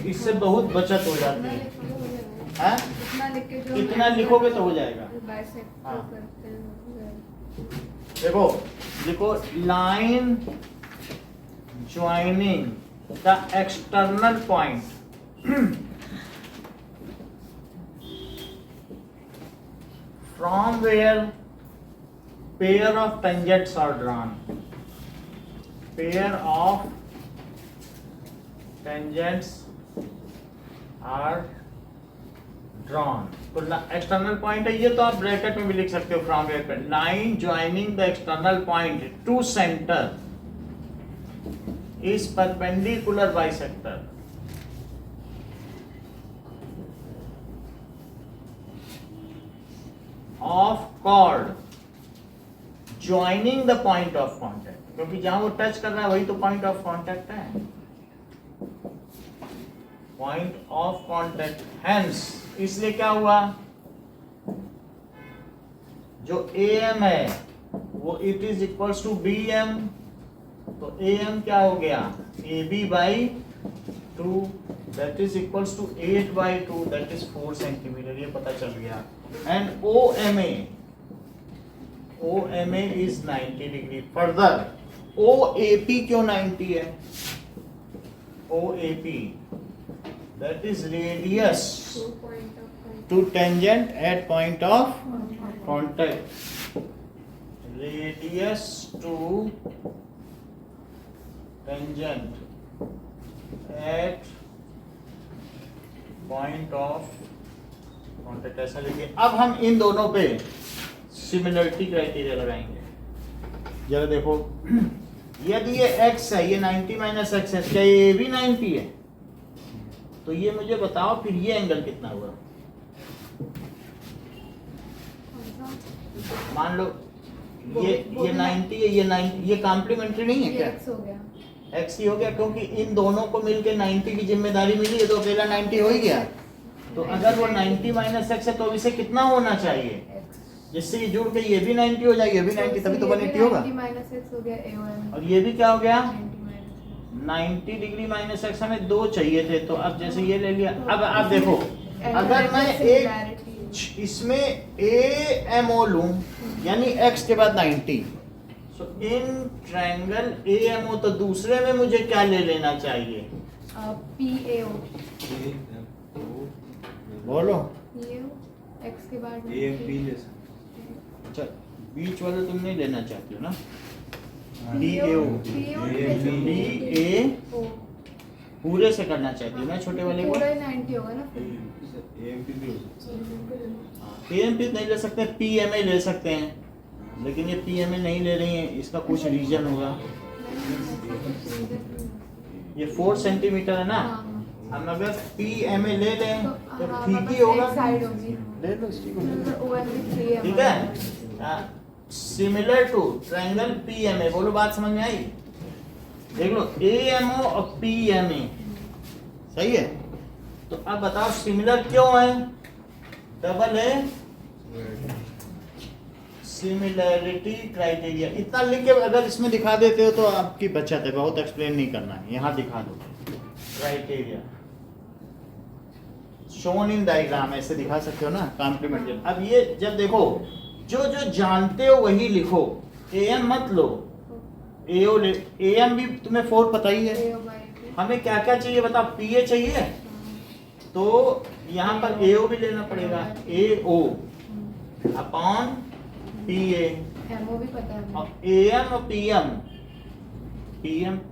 इससे बहुत बचत हो जाती है. हाँ? इतना लिखोगे तो हो जाएगा. हाँ. देखो देखो line joining the external point from where pair of tangents are drawn, pair of tangents are drawn. तो एक्सटर्नल पॉइंट है ये, तो आप ब्रैकेट में भी लिख सकते हो फ्रॉम वेयर पे line joining the external point two centre is perpendicular bisector. Of chord joining the point of contact, क्योंकि जहां वो टच कर रहा है वही तो पॉइंट ऑफ कांटेक्ट है. पॉइंट ऑफ कांटेक्ट, हेंस इसलिए क्या हुआ, जो AM है वो it is equals to BM, तो AM क्या हो गया AB by 2, that is equals to 8 by 2, that is 4 centimetre. ये पता चल गया. And OMA is 90 degree. Further, OAP क्यों 90 है? OAP, that is radius to tangent at point of contact. Radius to tangent at point of contact. ऐसा लिखिए. अब हम इन दोनों पे सिमिलरिटी क्राइटेरिया लगाएंगे. जरा देखो, यदि ये x है, ये 90 माइनस x है, क्या ये भी 90 है? तो ये मुझे बताओ फिर ये एंगल कितना हुआ. मान लो ये 90 है, ये 90, ये कॉम्प्लीमेंट्री नहीं है क्या? x हो गया, x ही हो गया, क्योंकि इन दोनों को मिलके 90 की जिम्मेदारी मिली है, तो अकेला 90 हो ही गया. तो अगर वो 90 माइनस x है तो इसे कितना होना चाहिए? जिससे ये जुड़ के ये भी 90 हो जाएगी, ये भी 90, तभी तो 180 होगा। 90 माइनस एक्स हो गया AOM। और ये भी क्या हो गया 90 माइनस 90 डिग्री माइनस एक्स, हमें 2 चाहिए थे, तो अब जैसे ये ले लिया। अब आप देखो अगर मैं एक इसमें AMO लूं यानी x के बाद 90, सो इन ट्रायंगल AMO तो दूसरे में मुझे क्या ले लेना चाहिए? PAO। बोलो। PAO x के बाद AMP ले सकते अच्छा बीच वाला तुम नहीं लेना चाहती हो ना? PAO DA पूरे से करना चाहती हूँ ना छोटे वाले को। पूरा 90 होगा ना। AMP भी हो सकता PMP नहीं ले सकते, PMA ले सकते हैं, लेकिन ये PMA नहीं ले रही हैं, इसका कुछ रीजन होगा। ये 4 सेंटीमीटर है ना, हम अगर PMA ले लें तो ठीक ही होगा। साइड होगी। ले लो इसी को ले लो। तो OM भी 3 ठीक है, सिमिलर टू ट्रायंगल PMA। बोलो बात समझ में आई? देख लो AMO और PMA सही है। तो अब बताओ सिमिलर क्यों है? डबल है सिमिलैरिटी क्राइटेरिया। इतना लिख के अगर इसमें दिखा देते हो तो आपकी बचत है, बहुत एक्सप्लेन नहीं करना है, यहाँ दिखा दो क्राइटेरिया शोन इन डायग्राम, ऐसे दिखा सकते हो ना कॉम्प्लीमेंट्री। अब ये जब देखो जो जो जानते हो वही लिखो, AM मत लो, AO ले। AM भी तुम्हें 4 पता ही है। हमें क्या क्या चाहिए बताओ? PA चाहिए तो यहाँ पर AO भी लेना पड़ेगा, AO अपॉन PA। MO भी पता है और AM और PM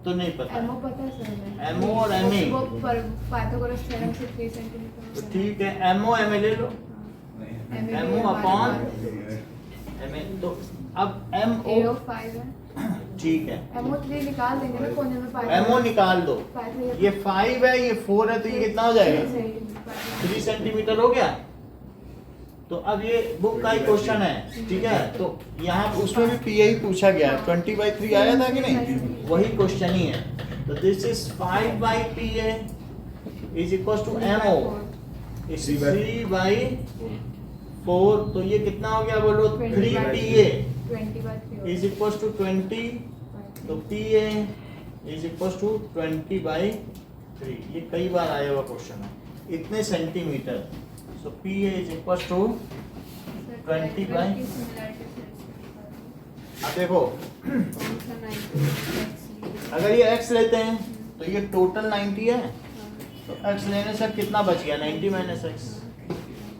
तो नहीं पता। MO पता है सर हमें। MO और MA वो पाइथागोरस थ्योरम से 3 सेंटीमीटर। तो ठीक है, MO MA ले लो, MO अपॉन MA। तो अब MO AO 5 है। ठीक है, MO 3 निकाल देंगे ना कोने में पाइथागोरस। MO निकाल दो। पाइथागोरस ये 5 है, ये 4 है, तो ये कितना हो जाएगा? 3 सेंटीमीटर हो गया। तो अब ये बुक का ही क्वेश्चन है, ठीक है। तो यहाँ उसमें भी PA ही पूछा गया है, 20/3 आया था कि नहीं? वही क्वेश्चन ही है। तो this is 5/PA is equal to MO is 3/4। तो ये कितना हो गया बोलो? 3PA 20/3 is equal to 20। तो PA इज इक्वल टू 20/3। ये कई बार आया हुआ क्वेश्चन है, इतने centimetre. So PA is equal to 20/। अब देखो अगर ये x लेते हैं तो ये टोटल 90 है, तो x लेने से कितना बच गया? 90 माइनस एक्स।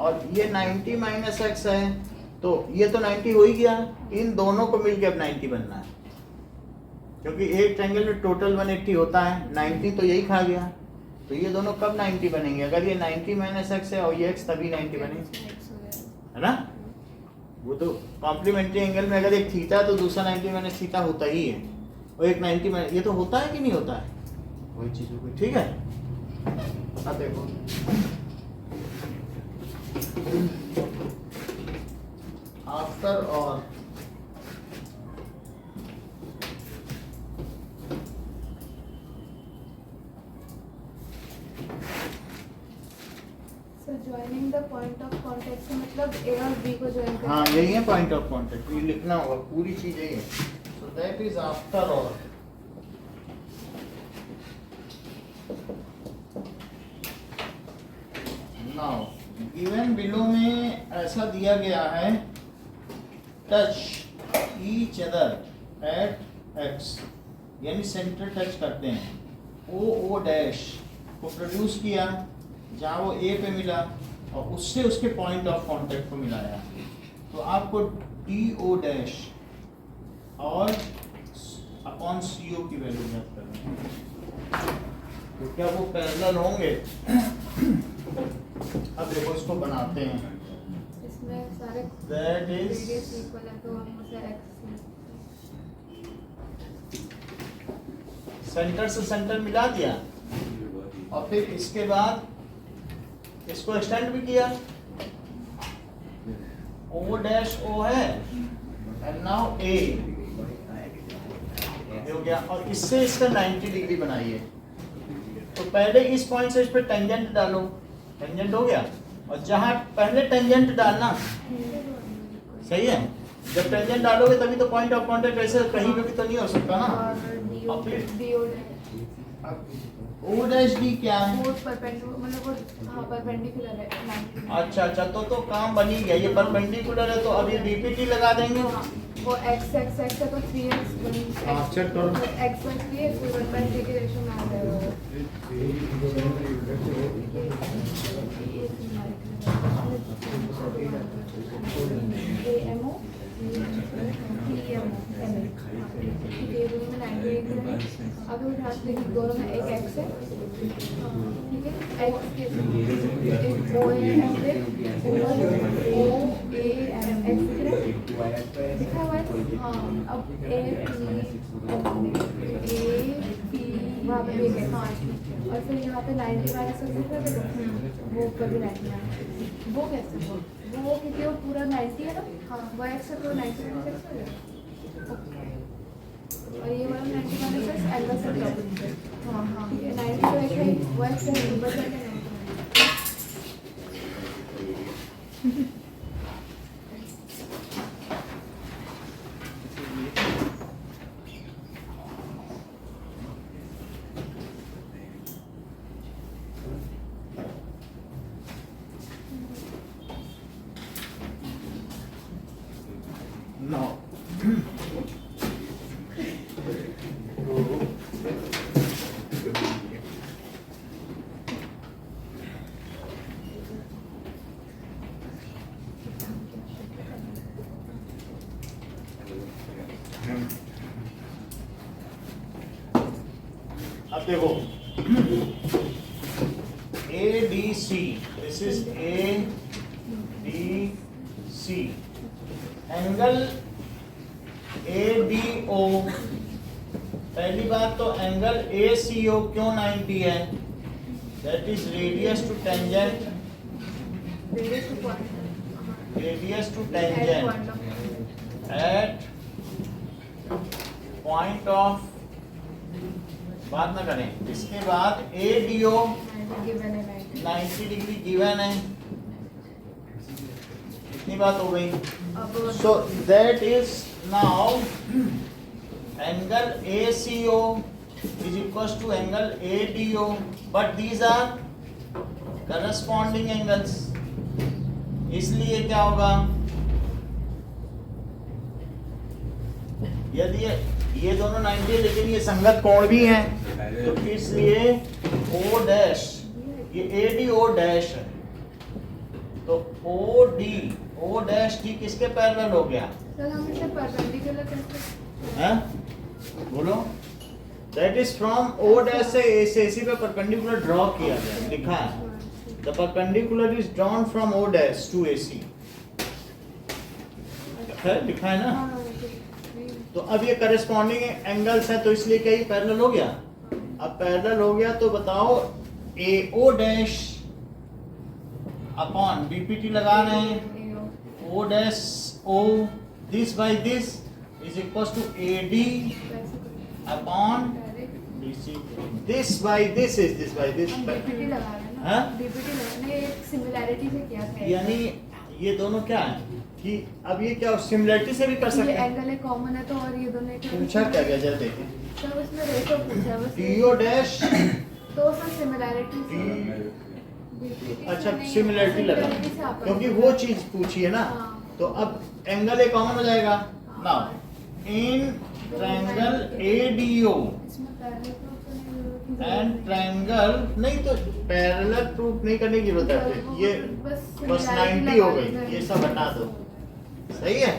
और ये 90 माइनस एक्स है, तो ये तो 90 हो ही गया। इन दोनों को मिलके अब 90 बनना है, क्योंकि एक ट्रायंगल में टोटल 180 होता है, 90 तो यही खा गया। तो ये दोनों कब 90 बनेंगे? अगर ये 90 माइनस एक्स है और ये x तभी 90 बनेंगे, है ना? वो तो कॉम्प्लीमेंट्री एंगल में अगर एक थीटा तो दूसरा 90 माइनस थीटा होता ही है, और एक 90 माइनस, ये तो होता है कि नहीं होता है? वही चीज हो गई, ठीक है। अब देखो आफ्टर और sir joining the point of contact से मतलब A और B को ज्वाइन करना। हाँ यही है पॉइंट ऑफ कांटेक्ट, ये लिखना होगा, पूरी चीज यही है। सो that is after all. Now given below में ऐसा दिया गया है, touch each other at x, यानी सेंटर टच करते हैं। ओ डैश को प्रोड्यूस किया जहाँ वो A पे मिला, और उससे उसके पॉइंट ऑफ कांटेक्ट को मिलाया। तो आपको DO डैश और अपॉन CO की वैल्यू ज्ञात करनी है। तो क्या वो पैरेलल होंगे? अब देखो इसको बनाते हैं। इसमें सारे That is रेडियस इक्वल है तो हम उसे x सेंटर से सेंटर मिला दिया, और फिर इसके बाद इसको एक्सटेंड भी किया। O डैश O है, एंड नाउ A हो गया, और इससे इसका 90 डिग्री बनाइए। तो पहले इस पॉइंट से इस पे टेंजेंट डालो, टेंजेंट हो गया, और जहां पहले टेंजेंट डालना सही है। जब टेंजेंट डालोगे तभी तो पॉइंट ऑफ कांटेक्ट ऐसे कहीं पे भी तो नहीं हो सकता ना। और और फिर DO ओ डैश डी क्या है? वो परपेंडिकुलर मतलब वो हाँ परपेंडिकुलर है 90। अच्छा अच्छा, तो काम बन ही गया। ये परपेंडिकुलर है तो अब ये बीपीटी लगा देंगे। हाँ, वो x x x है तो 3x हाँ, check करो। x पर 3x फिर 1/3 के रेशो में आ जाएगा AMO ये दोनों में 90 है। अब हम ध्यान से देखिए दोनों में एक x है, ठीक है। x के एक O A M है, O A M x लिखा हुआ है। हाँ, अब A P वहाँ पे एक है, हाँ, और फिर यहाँ पे 90 माइनस लिखा है वो ऊपर भी 90 है। वो कैसे वो क्योंकि वो पूरा 90 है ना, हाँ वो x है तो 90 माइनस x हो जाएगा। और ये वाला 90 माइनस x एंगल से प्रॉपर्टी है। हाँ हाँ, ये 90 तो एक है, वो x है ऊपर जाके 90। No. अब देखो A D C, this is A D C, angle A D O. पहली बात तो एंगल ए सी ओ क्यों 90 है? That is radius to tangent, radius to tangent at point of, बात ना करें। इसके बाद A D O 90 degree given है। इतनी बात हो गई। So that is now angle ACO is equals to angle ADO, but these are corresponding angles. इसलिए क्या होगा, यदि ये दोनों 90 है लेकिन ये संगत कोण भी हैं, तो इसलिए O डैश, ये ADO डैश है, तो O डैश डी किसके पैरेलल हो गया? सर हम इसे परपेंडिकुलर कैसे? हैं? बोलो। That is from O dash से AC पे परपेंडिकुलर ड्रॉ किया गया, लिखा है। The perpendicular is drawn from O dash to AC, लिखा है ना। तो अब ये करस्पॉन्डिंग एंगल्स है तो इसलिए क्या ये पैरेलल हो गया? अब पैरेलल हो गया तो बताओ AO डैश अपॉन बीपीटी लगा रहे हैं, O dash O this by this is equals to AD upon BC, this by this is this by this. DPT लगा रहे हैं ना, हाँ? डीपीटी लगाने एक सिमिलैरिटी से किया था, यानी ये दोनों क्या है कि अब ये क्या सिमिलरिटी से भी कर ये सकते हैं। एंगल है कॉमन है तो और ये दोनों एक पूछा क्या गया जरा देखें। सर उसमें रेशो पूछा है बस, DO डैश तो सर सिमिलैरिटी से अच्छा सिमिलरिटी लगा क्योंकि वो चीज पूछी है ना। हाँ। तो अब एंगल ए कॉमन हो जाएगा। नाउ इन ट्रायंगल ADO इसमें पैरेलल प्रूफ करने की जरूरत एंड ट्रायंगल नहीं, तो पैरेलल प्रूफ नहीं करने की जरूरत है। ये बस 90 हो गई, ये सब हटा दो, सही है।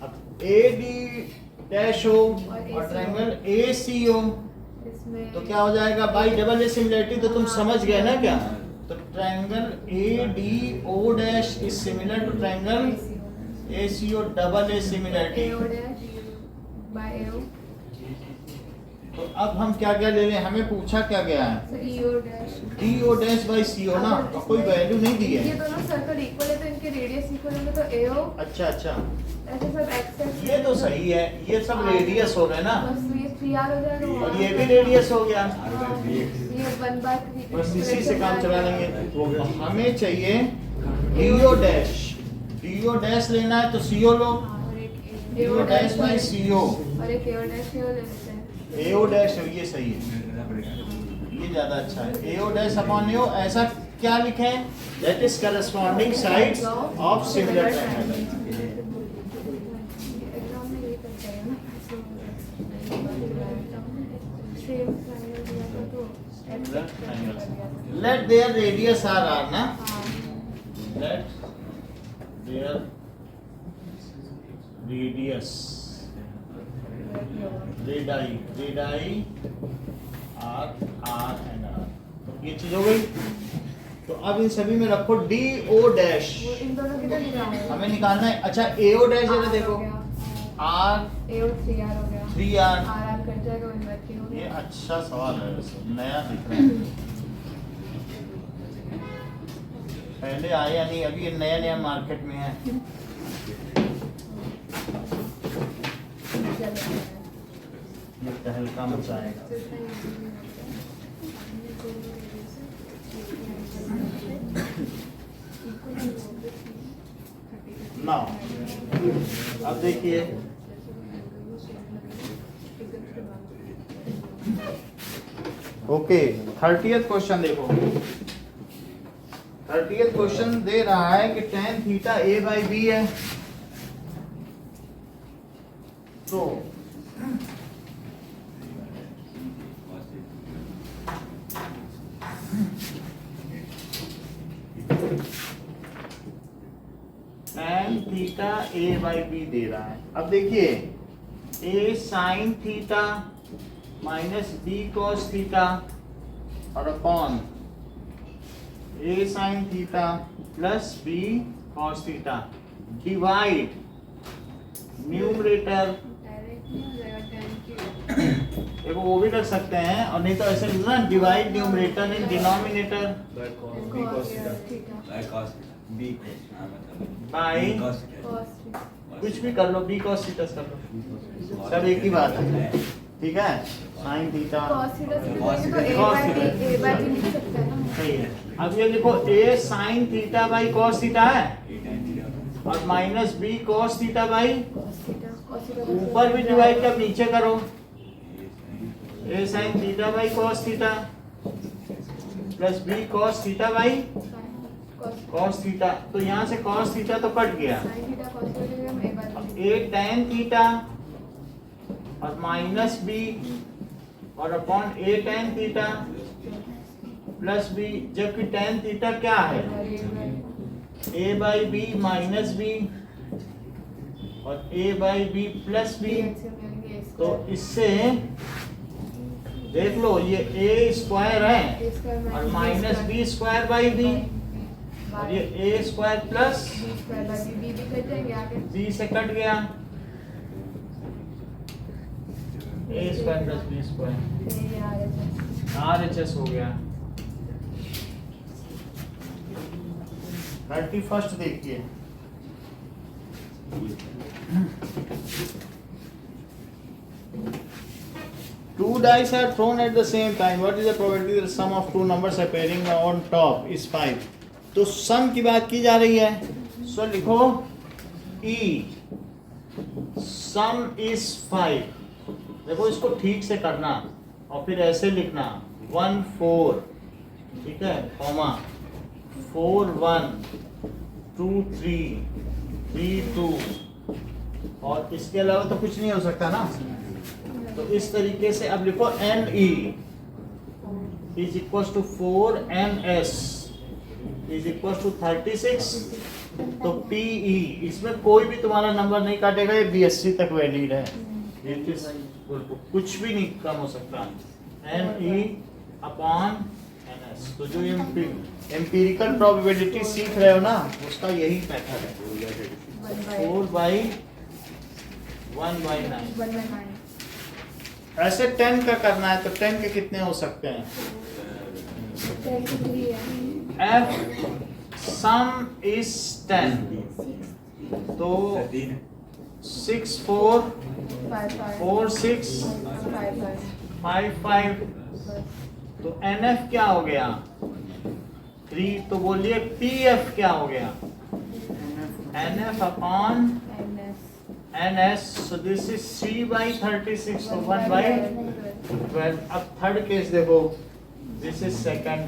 अब AD डैश हो और ट्रायंगल ACO इसमें तो क्या हो जाएगा? बाई डबल ए सिमिलरिटी तो तुम समझ गए ना क्या? तो triangle ADO dash is similar to triangle ACO double A similarity. AO dash by AO, तो अब हम क्या क्या ले लें? हमें पूछा क्या गया है? Sir EO dash DO dash by CO ना, तो कोई वैल्यू नहीं दी ये है। दोनों सर्कल इक्वल है तो इनके रेडियस इक्वल होंगे तो AO अच्छा अच्छा, ऐसे सब x ये तो सही है, ये सब रेडियस हो गए ना, बस ये 3r हो जाएगा और ये भी रेडियस हो गया। हाँ, ये 1/3 बस इसी से काम चला लेंगे। तो हमें चाहिए DO डैश CO डैश लेना है तो CO लो, और एक AO डैश बाई CO, और एक AO डैश CO ले लेते हैं। AO डैश ये सही है, ये ज्यादा अच्छा है। AO डैश अपॉन AO, ऐसा क्या लिखे? That is corresponding sides of similar triangle. Exam में ये करते हैं ना, सेम ट्रायंगल दिया था तो let their radius r r ना, हाँ let their radius radii r and r, तो ये चीज हो गई। तो अब इन सभी में रखो DO डैश, वो इन दोनों की तो निकालना है। हमें निकालना है। अच्छा AO डैश जरा देखो, R AO 3R हो गया, 3R, RR कट जाएगा, 1/3 हो ये गया। अच्छा सवाल है वैसे, नया दिख रहा है, पहले आया नहीं, अभी ये नया नया मार्केट में है। ये तहलका मचाएगा। नाउ अब देखिए, ओके 30th क्वेश्चन देखो। 30th क्वेश्चन दे रहा है कि tan theta A by B है, तो tan theta A by B दे रहा है। अब देखिए A sine theta minus B cos theta और upon A sine theta plus B cos theta divide numerator, direct नहीं हो जाएगा 10 की। देखो वो भी कर सकते हैं, और नहीं तो ऐसे लिखना divide numerator in denominator by cos cos b cos theta, theta by cos b मतलब बाई cos cos थीटा। कुछ भी कर लो, B cos थीटा कर लो, सब एक ही बात है, ठीक है। साइन थीटा cos थीटा से cos देखेंगे तो cos A बाय B लिख सकते हैं ना। सही है। अब ये देखो A sine theta by cos theta है, और minus B cos theta by, cos theta, cos theta ऊपर भी डिवाइड कर नीचे करो, A sine theta by cos theta plus B cos theta by cos cos theta, तो यहाँ से cos थीटा तो कट गया। sin थीटा cos थीटा के हम A बाय अब B। A tan थीटा और माइनस B और upon A tan theta plus B, जबकि tan थीटा क्या है? A by b minus b और A by b plus b, तो इससे देख लो ये A स्क्वायर है और minus b square by b, और ये A स्क्वायर प्लस बी भी कट जाएंगे आगे। बी से कट गया, A square plus b square, ये आ रहा है। RHS हो गया। 31st देखिए, two dice are thrown at the same time. What is the probability that the sum of two numbers appearing on top is 5? तो सम की बात की जा रही है, सो लिखो E सम इज 5। देखो इसको ठीक से करना और फिर ऐसे लिखना 1 4, ठीक है, कॉमा 4 1 2 3 3 2, और इसके अलावा तो कुछ नहीं हो सकता ना। तो इस तरीके से अब लिखो NE is equal to 4NS is equal to 36। तो PE, इसमें कोई भी तुम्हारा नंबर नहीं काटेगा, ये BSc तक वैलिड है, कुछ भी नहीं कम हो सकता। NE अपॉन NS, तो जो एम्पिरिकल प्रोबेबिलिटी सीख रहे हो ना, उसका यही मेथड है, 4/1/9। ऐसे 10 का करना है तो 10 के कितने हो सकते हैं? F सम इज 10, तो 6 4 4 6 5 5, तो NF क्या हो गया? 3। तो बोलिए PF क्या हो गया? NF upon NS. NS. So this is 3 by 36. So 1 by 12. अब थर्ड केस देखो. This is second.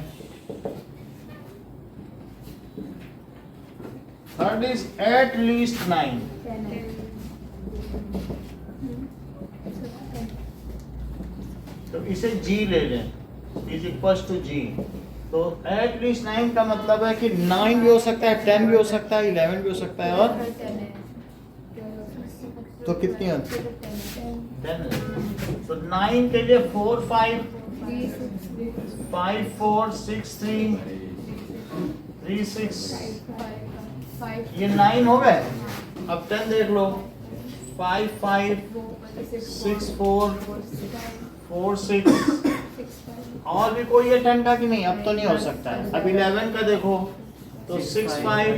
Third is at least 9. 10. तो इसे G ले लें. Is equals to G. तो at least 9 का मतलब है कि 9 भी हो सकता है, 10 भी हो सकता है, 11 भी हो सकता है और 10 है. तो कितनी है? 10. 10. तो 9 के लिए 4 5 5 4 6 3 3 6 ये 9 हो गए. अब 10 देख लो. 5 5 6 4 4 6 और भी कोई है 10 का कि नहीं? अब तो नहीं हो सकता है. अब 11 का देखो तो 6 5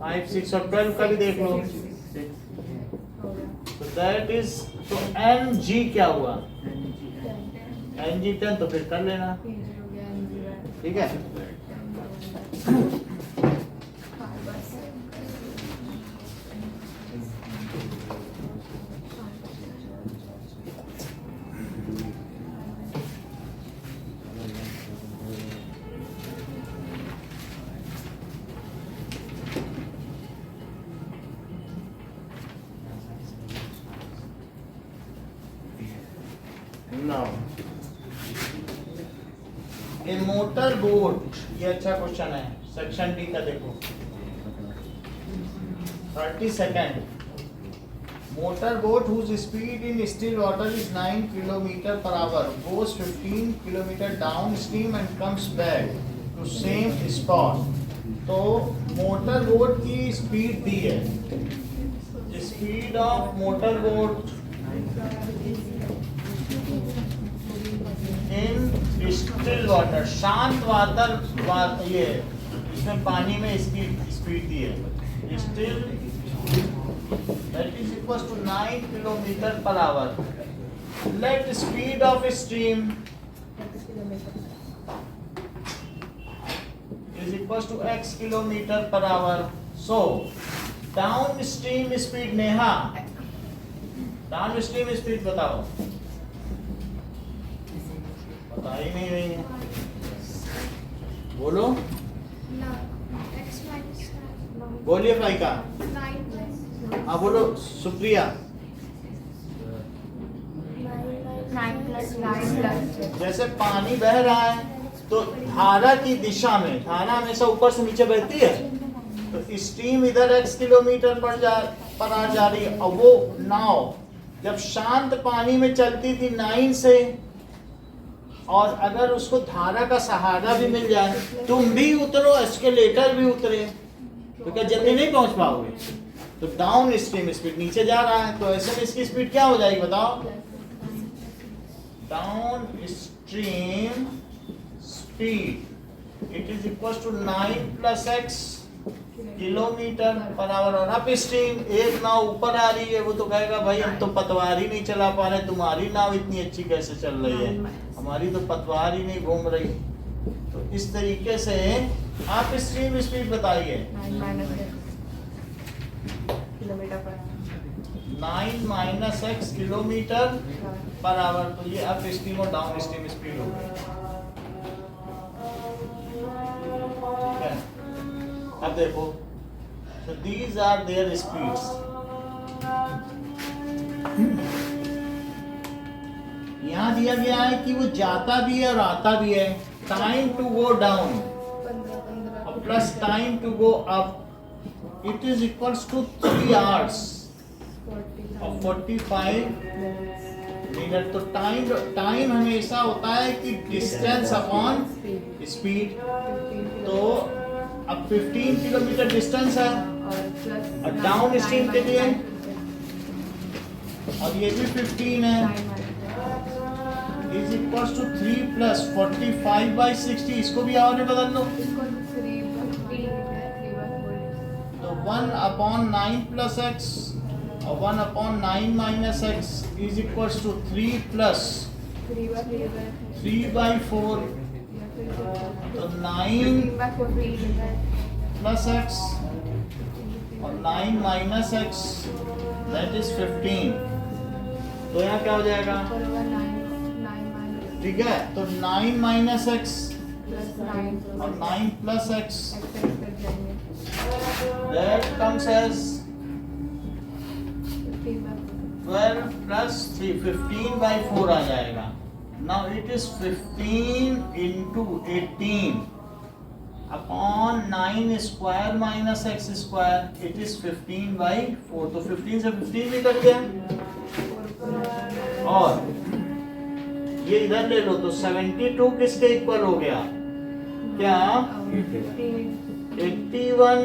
5 6 और 12 का भी देख लो. तो दैट इज तो एन जी क्या हुआ? N G 10. तो फिर कर लेना. ठीक है. Now, a motor boat, ये अच्छा क्वेश्चन है. सेक्शन डी का देखो. 32nd. Motor boat whose speed in still water is 9 km/h goes 15 km downstream and comes back to same spot. तो मोटर बोट की स्पीड दी है. Speed of motor boat in still water, शांत water, ये इसमें पानी में इसकी स्पीड दी है. Still that is equal to 9 km/h. Let speed of stream is equal to x km/h. So downstream speed, Neha downstream speed बताओ. पता ही नहीं रही है. बोलो. X minus 9. बोलिए फाइका. 9 plus. हाँ बोलो सुप्रिया. 9 plus 9. जैसे पानी बह रहा है तो धारा की दिशा में, धारा हमेशा ऊपर से नीचे बहती है. तो स्ट्रीम इधर x किलोमीटर पर आ जा रही है. और वो नाव जब शांत पानी में चलती थी 9 से, और अगर उसको धारा का सहारा भी मिल जाए, तुम भी उतरो, एस्केलेटर भी उतरे, तो क्या जल्दी नहीं पहुंच पाओगे. तो डाउन स्ट्रीम स्पीड नीचे जा रहा है, तो ऐसे में इसकी स्पीड क्या हो जाएगी बताओ. Downstream speed it is equal to 9 + x km/h. और अप स्ट्रीम एक नाव ऊपर आ रही है, वो तो कहेगा भाई हम तो पतवार ही नहीं चला पा रहे, तुम्हारी नाव इतनी अच्छी कैसे चल रही है, हमारी तो पतवार ही नहीं घूम रही. तो इस तरीके से आप स्ट्रीम स्पीड बताइए. 9 - x km/h. तो ये अप स्ट्रीम और डाउन स्ट्रीम स्पीड हो गई. ठीक है. अब देखो, so these are their speeds. यहाँ दिया गया है कि वो जाता भी है और आता भी है. टाइम टू गो डाउन और plus time to go up, it is equals to 3 hours और 45 मिनट. तो टाइम हमेशा होता है कि डिस्टेंस अपॉन स्पीड. तो अब 15 किलोमीटर डिस्टेंस है और डाउन स्ट्रीम के लिए, और ये भी 15 है, इज इक्वल टू 3 + 45/60. इसको भी और में बदल लो. तो 1/9 + x और 1/9 - x इज इक्वल टू 3 + 3/4. तो 9 + x और 9 माइनस एक्स दैट इज 15। तो यहाँ क्या हो जाएगा? ऊपर होगा 9 माइनस ठीक है, तो 9 माइनस एक्स प्लस 9 और 9 प्लस एक्स एक्सपेक्ट कर जाएंगे that comes as 15 by 12 plus 3 15 by 4 आ जाएगा। Now it is 15 into 18 upon 9 square minus x square, it is 15 by 4। तो 15 से 15 भी कट गया, और ये इधर ले लो तो 72 किसके इक्वल हो गया? क्या 81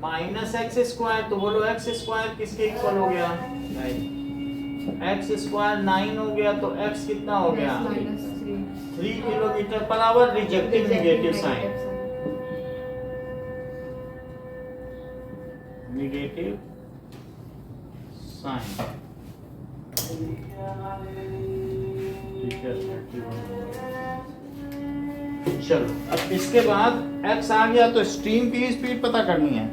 माइनस एक्स स्क्वायर, तो बोलो एक्स स्क्वायर किसके इक्वल हो गया? एक्स स्क्वायर 9 हो गया, तो एक्स कितना हो गया? -3 3 kilometre per hour, rejecting negative sign, negative sign. ठीक है, चलो अब इसके बाद x आ गया तो स्ट्रीम की स्पीड पता करनी है।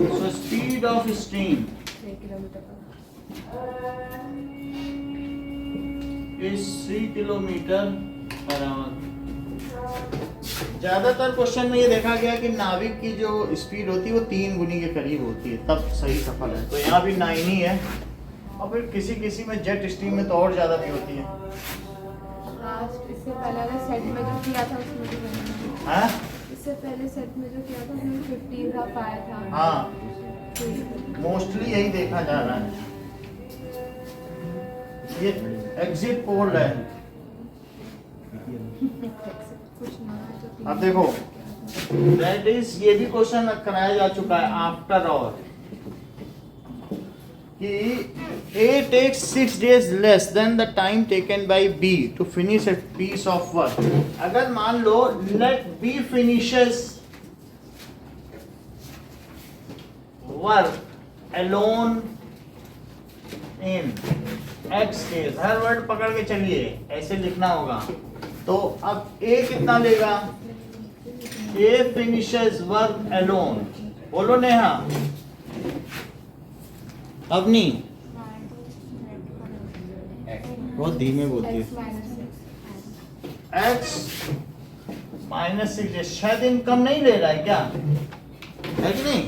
So speed of stream 3 kilometre पर इज 3 किलोमीटर पर आवर। ज्यादातर क्वेश्चन में ये देखा गया कि नाविक की जो स्पीड होती है वो 3 गुनी के करीब होती है, तब सही सफल है। तो यहाँ भी 9 ही है, और फिर किसी किसी में जेट स्ट्रीम में तो और ज्यादा भी होती है। लास्ट इससे पहले वाले सेट में जो किया था उसमें भी मैंने हाँ इससे पहले सेट में जो किया था उसमें 15 था 5 था हाँ, मोस्टली यही देखा जा रहा है। ये एग्जिट पोल है। कुछ ना तो अब देखो दैट इज, ये भी क्वेश्चन कराया जा चुका है आफ्टर ऑल कि A takes 6 days less than the time taken by B to finish a piece of work. अगर मान लो let B finishes work alone in X days, her word पकड़ के चलिए, ऐसे लिखना होगा। तो अब A कितना लेगा? A finishes work alone, बोलो नेहा। अवनी बहुत धीमे बोलती है। x -6 6 दिन कम नहीं ले रहा है क्या? है कि नहीं?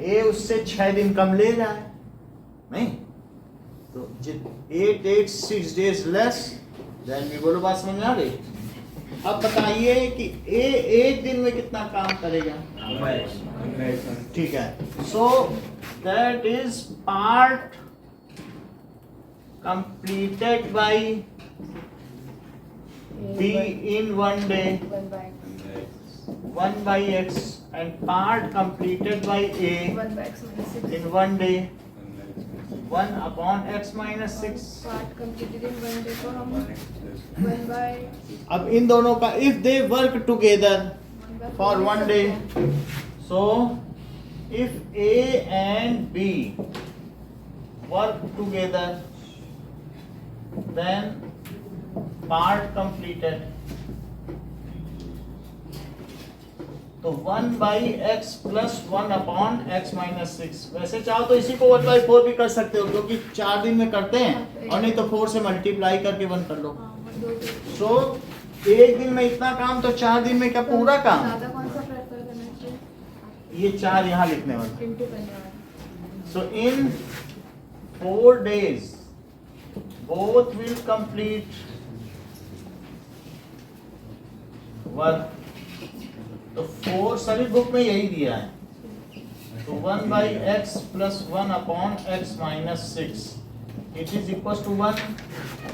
ए उससे 6 दिन कम ले रहा है नहीं? तो A takes 6 days less than B, बोलो बात समझ में आ रही? अब बताइए कि A एक दिन में कितना काम करेगा? ठीक है, सो that is part completed by B in 1 day 1 by x, and part completed by A 1 by x minus 6 in 1 day 1 upon x minus 6। part completed in 1 day तो हम 1 by अब इन दोनों का if they work together 1 by for 1 day, so if A and B work together then part completed, तो 1 by x plus 1 upon x minus 6। वैसे चाहो तो इसी को 1 by 4 भी कर सकते हो, क्योंकि 4 दिन में करते हैं, और नहीं तो 4 से मल्टीप्लाई करके 1 कर लो। सो एक दिन में इतना काम, तो 4 दिन में क्या पूरा काम? ज़्यादा कौन सा प्रेफर करना चाहिए? ये 4 यहाँ लिखने वाला। इंटू करने वाला So in 4 days both will complete work। तो 4 सभी बुक में यही दिया है। तो 1 by x plus 1 upon x minus 6 it is equals to 1।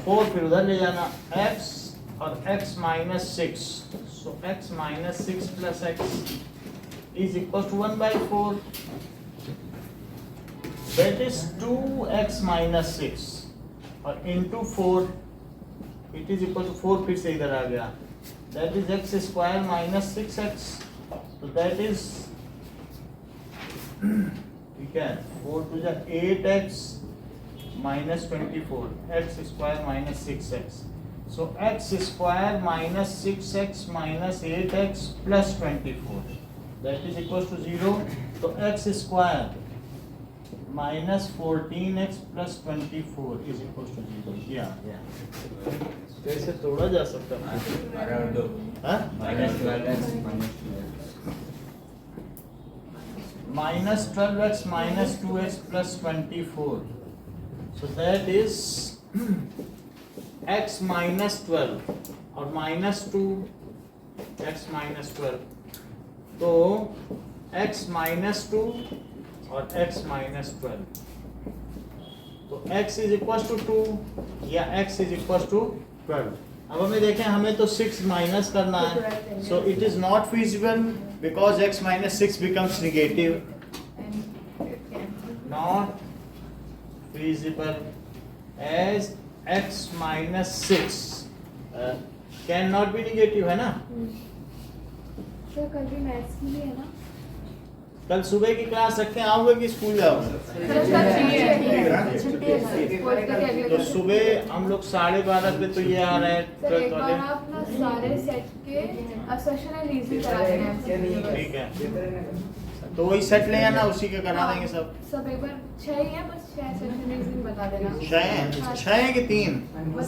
4 फिर उधर ले जाना, x और x minus 6, so x minus 6 plus x is equals to 1 by 4, that is 2x minus 6, और into 4 it is equal to 4 फिर से इधर आ गया, that is x square minus 6x, so that is ठीक है 4 to the 8x minus 24, x square minus 6x, so x square minus 6x minus 8x plus 24, that is equal to 0, तो x square minus 14x plus 24 is equal to 0। ये आ गया। कैसे तोड़ा जा सकता है? हाँ? minus 12x minus 2x plus 24, so that is x minus 12 और minus 2 x minus 12, तो x minus 2 और x minus 12, तो x is equals to 2 या x is equals to 12। अब हमें देखें, हमें तो 6 माइनस करना है, so it is not feasible because x minus 6 becomes negative, not feasible as x minus 6 cannot be negative, है ना? सर कल भी मैथ्स की है ना? कल सुबह की क्लास रखें, आओगे कि स्कूल जाओगे? तो सुबह हम लोग 12:30 पे तो ये आ रहे हैं सर एक बार आप ना सारे सेट के असर्शन एंड रीजन करा देना। ठीक है, तो वही सेट ले आना, उसी के करा देंगे सब। सब एक बार 6 ही है, बस 6 सेशन रीजन बता देना। 6 है कि 3?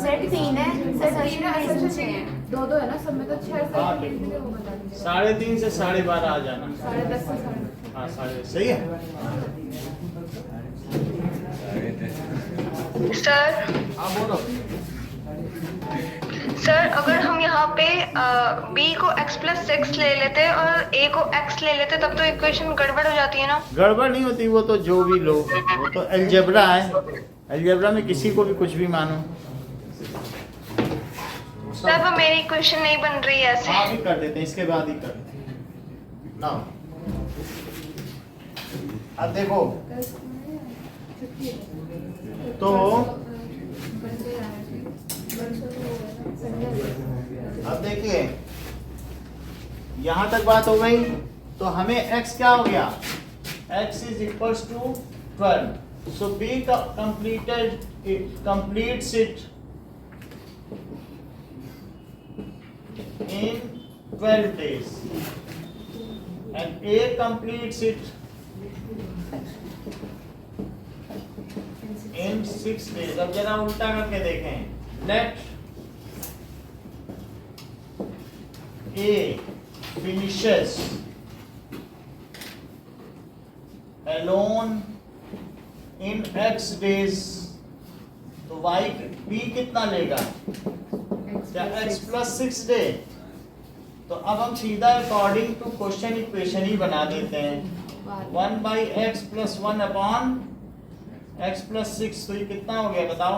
सेट 3 है, सेट 3 है, असर्शन है 2 है ना, सब में तो 6 हाँ, सेशन ठीक। रीजन है, वो बता दीजिए। 3:30 से 12:30 आ जाना। 10:30 से 10:30। हाँ, 10:30 सही है। सर हाँ बोलो। सर अगर हम यहाँ पे b को x प्लस 6 ले लेते और a को x ले लेते तब तो इक्वेशन गड़बड़ हो जाती है ना? गड़बड़ नहीं होती, वो तो जो भी लो, वो तो अलजेब्रा है। अलजेब्रा में किसी को भी कुछ भी मानो। सर वो मेरी इक्वेशन नहीं बन रही है ऐसे। हाँ, भी कर देते हैं, इसके बाद ही कर देते हैं ना। अब देखो, तो अब देखिए, यहां तक बात हो गई, तो हमें x क्या हो गया? x is equals to 12, so b completes it in 12 days and a completes it in 6 days। अब जरा उल्टा करके देखें, let A finishes alone in x days, तो y b कितना लेगा? क्या x plus 6 डे? तो अब हम सीधा अकॉर्डिंग टू क्वेश्चन इक्वेशन ही बना देते हैं। 1 by x plus 1 upon x plus 6, तो ये कितना हो गया बताओ?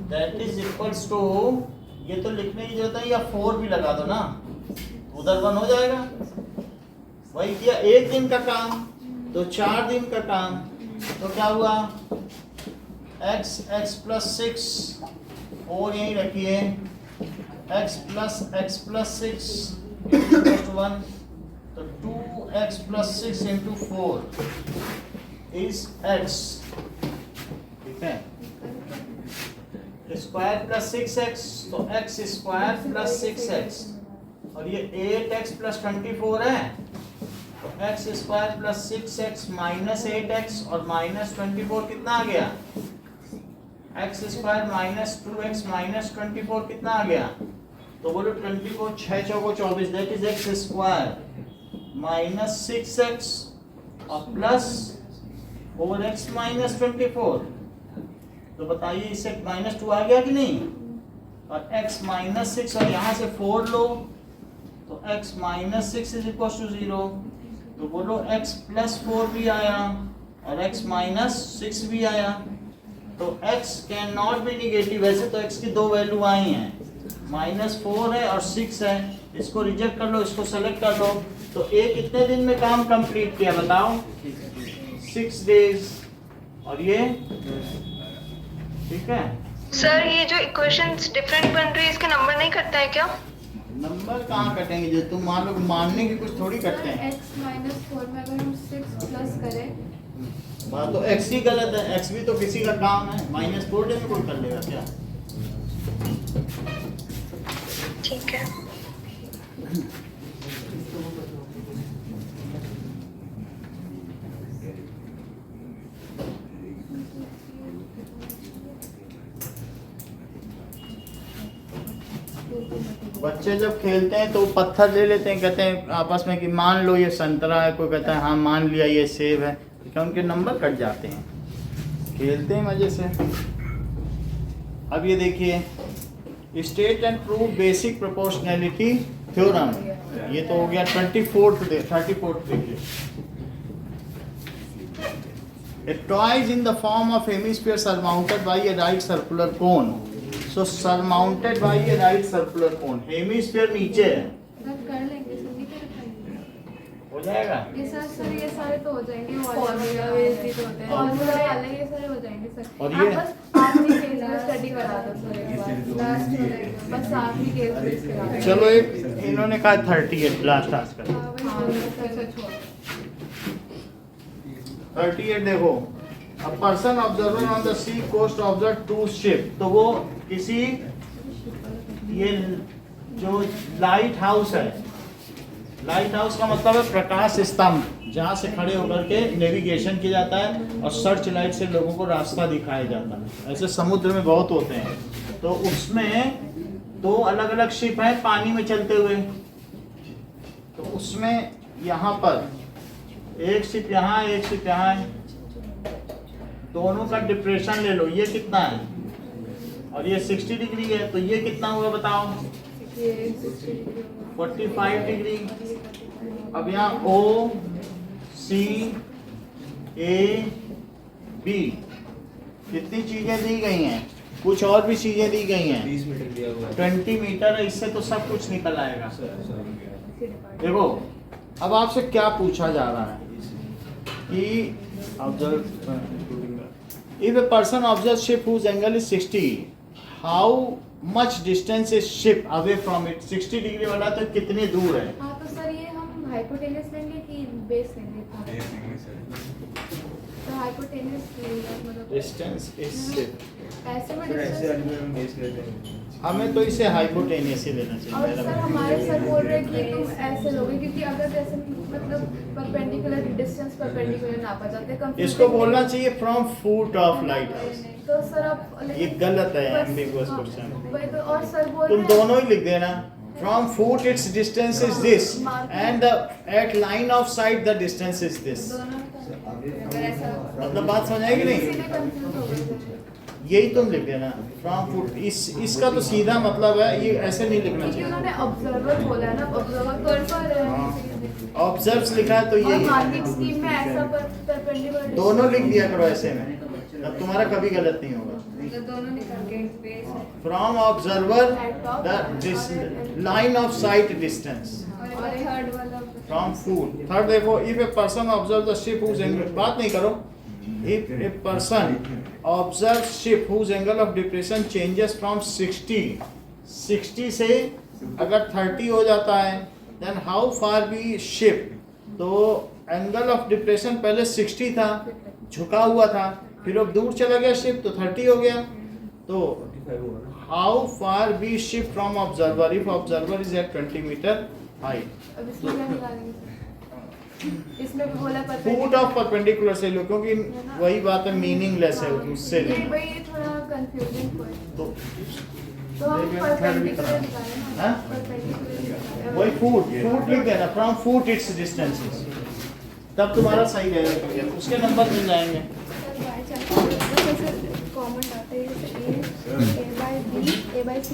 दैट इज इक्वल्स टू, ये तो लिखने की जरूरत है, या 4 भी लगा दो ना, उधर 1 हो जाएगा। वही किया, 1 दिन का काम, तो 4 दिन का काम, तो क्या हुआ? x plus 6, 4 यहीं रखिए, x plus 6 equals to 1, तो 2x plus 6 into 4 is x, ठीक है? स्क्वायर प्लस 6x, तो x स्क्वायर प्लस 6x, और ये 8x प्लस 24 है, तो x square plus 6x minus 8x और माइनस 24 कितना आ गया? x square minus 2x minus 24 कितना आ गया? तो बोलो 24 6 चौको 24, that is x square minus 6x और प्लस 4x माइनस 24, तो बताइए इससे -2 आ गया कि नहीं? और x माइनस 6 और यहाँ से 4 लो, तो x minus 6 is equal to 0, तो बोलो x प्लस 4 भी आया और x माइनस 6 भी आया, तो x can not be negative. वैसे तो x की 2 वैल्यू आई हैं, -4 है और 6 है, इसको रिजेक्ट कर लो, इसको सेलेक्ट कर लो, तो a कितने दिन में काम कंप्लीट किया बताओ? 6 डेज, और ये ठीक है। सर ये जो इक्वेशंस डिफरेंट बन रही है इसके नंबर नहीं कटता है क्या? नंबर कहाँ कटेंगे? जो तुम मान लो, मानने की कुछ थोड़ी करते हैं। x - 4 में अगर हम 6 प्लस करें, बात तो x ही गलत है, x भी तो किसी का काम है, -4 डे में कोई कर लेगा क्या? ठीक है। बच्चे जब खेलते हैं तो पत्थर ले लेते हैं, कहते हैं आपस में कि मान लो ये संतरा है, कोई कहता है हाँ मान लिया ये सेब है, क्या उनके नंबर कट जाते हैं, खेलते हैं मजे से। अब ये देखिए, state and prove basic proportionality theorem, ये तो हो गया 34th देखिए। A toys in the form of hemisphere surmounted by a right circular cone. So surmounted by a right circular cone. Hemisphere नीचे है, सर कर लेंगे, सर नहीं कर पाएंगे। हो जाएगा। सर ये सारे तो हो जाएंगे, फॉर्मूला बेसिक होते हैं। फॉर्मूला वाले ये सारे हो जाएंगे सर। और आप ये? बस आखिरी केस में स्टडी करा दो सर, एक बार लास्ट में बस आखिरी केस में करा दो। चलो एक इन्होंने कहा 38 लास्ट टास्क कर। हाँ, वही सर, छोड़। 38 देखो, a person observer on the sea coast observed 2 ships, तो वो किसी ये जो लाइट हाउस है, लाइट हाउस का मतलब है प्रकाश स्तंभ, जहाँ से खड़े होकर के नेविगेशन किया जाता है और सर्च लाइट से लोगों को रास्ता दिखाया जाता है। ऐसे समुद्र में बहुत होते हैं, तो उसमें 2 अलग अलग शिप हैं पानी में चलते हुए, तो उसमें यहाँ पर एक शिप यहाँ है, एक शिप यहाँ है, दोनों का डिप्रेशन ले लो, ये कितना है और ये 60 डिग्री है, तो ये कितना हुआ बताओ, 45 डिग्री। अब यहाँ O C A B कितनी चीजें दी गई हैं, कुछ और भी चीजें दी गई हैं, 20 मीटर दिया हुआ है 20 मीटर है, इससे तो सब कुछ निकल आएगा। देखो अब आपसे क्या पूछा जा रहा है कि if a person observes ship whose angle is 60, how much distance is ship away from it? 60 degree वाला तो कितनी दूर है? हाँ तो सर ये हम हाइपोटेनस लेंगे कि बेस लेंगे? तो हाइपोटेनस लेंगे, मतलब Distance is ship. ऐसे में सर ऐसे डिस्टेंस। वाले में हम बेस लेते हैं। हमें तो इसे हाइपोटेनियस ही लेना और चाहिए। सर हमारे सर बोल रहे हैं कि तुम ऐसे लोगे, क्योंकि अगर जैसे मतलब परपेंडिकुलर डिस्टेंस परपेंडिकुलर नापा जाता है, confusing इसको बोलना चाहिए from foot of light house, तो सर आप ये गलत है, बस- ambiguous हाँ, question। वही तो, और सर बोल तुम रहे हैं दोनों ही लिख देना, from foot its distance is this and at line of sight the distance is this. दोनों अगर ऐसा मतलब बात समझ आएगी नहीं? इसीलिए कंफ्यूज हो गए। यही तुम लिख देना फ्रॉम फुट, इसका तो सीधा मतलब है, ये ऐसे नहीं लिखना क्योंकि चाहिए। उन्होंने ऑब्जर्वर बोला है ना, ऑब्जर्वर पर है ऑब्जर्व्स लिखा है तो और यही है। मार्किंग स्कीम में ऐसा परपेंडिकुलर दोनों लिख दिया करो ऐसे में, तब तुम्हारा कभी गलत नहीं होगा। तो दोनों निकाल के base from observer the line of sight distance और थर्ड वाला फ्रॉम फूड। थर्ड देखो, if a person observe the ship whose angle, बात नहीं करो, if a person observe ship whose angle of depression changes from 60 से अगर 30 हो जाता है, then how far be ship, तो एंगल ऑफ डिप्रेशन पहले 60 था, झुका हुआ था, फिर अब दूर चला गया शिप तो 30 हो गया, तो 45 होगा। How far be ship from observer if observer is at 20 metre height. अब इसमें क्या निकालेंगे सर? इसमें भी बोला फुट ऑफ परपेंडिकुलर से लो, क्योंकि वही बात है, मीनिंगलेस है, उससे ये लो। भाई थोड़ा कंफ्यूजिंग हुआ है। तो तो हम देखिए, परपेंडिकुलर निकालें ना, हाँ? परपेंडिकुलर निकालें। वही फुट लिख देना, फ्रॉम फुट इट्स डिस्टेंसेस, तब तुम्हारा सही रहेगा, उसके नंबर मिल जाएंगे। Sir by chance common data है, जैसे A by B, A by C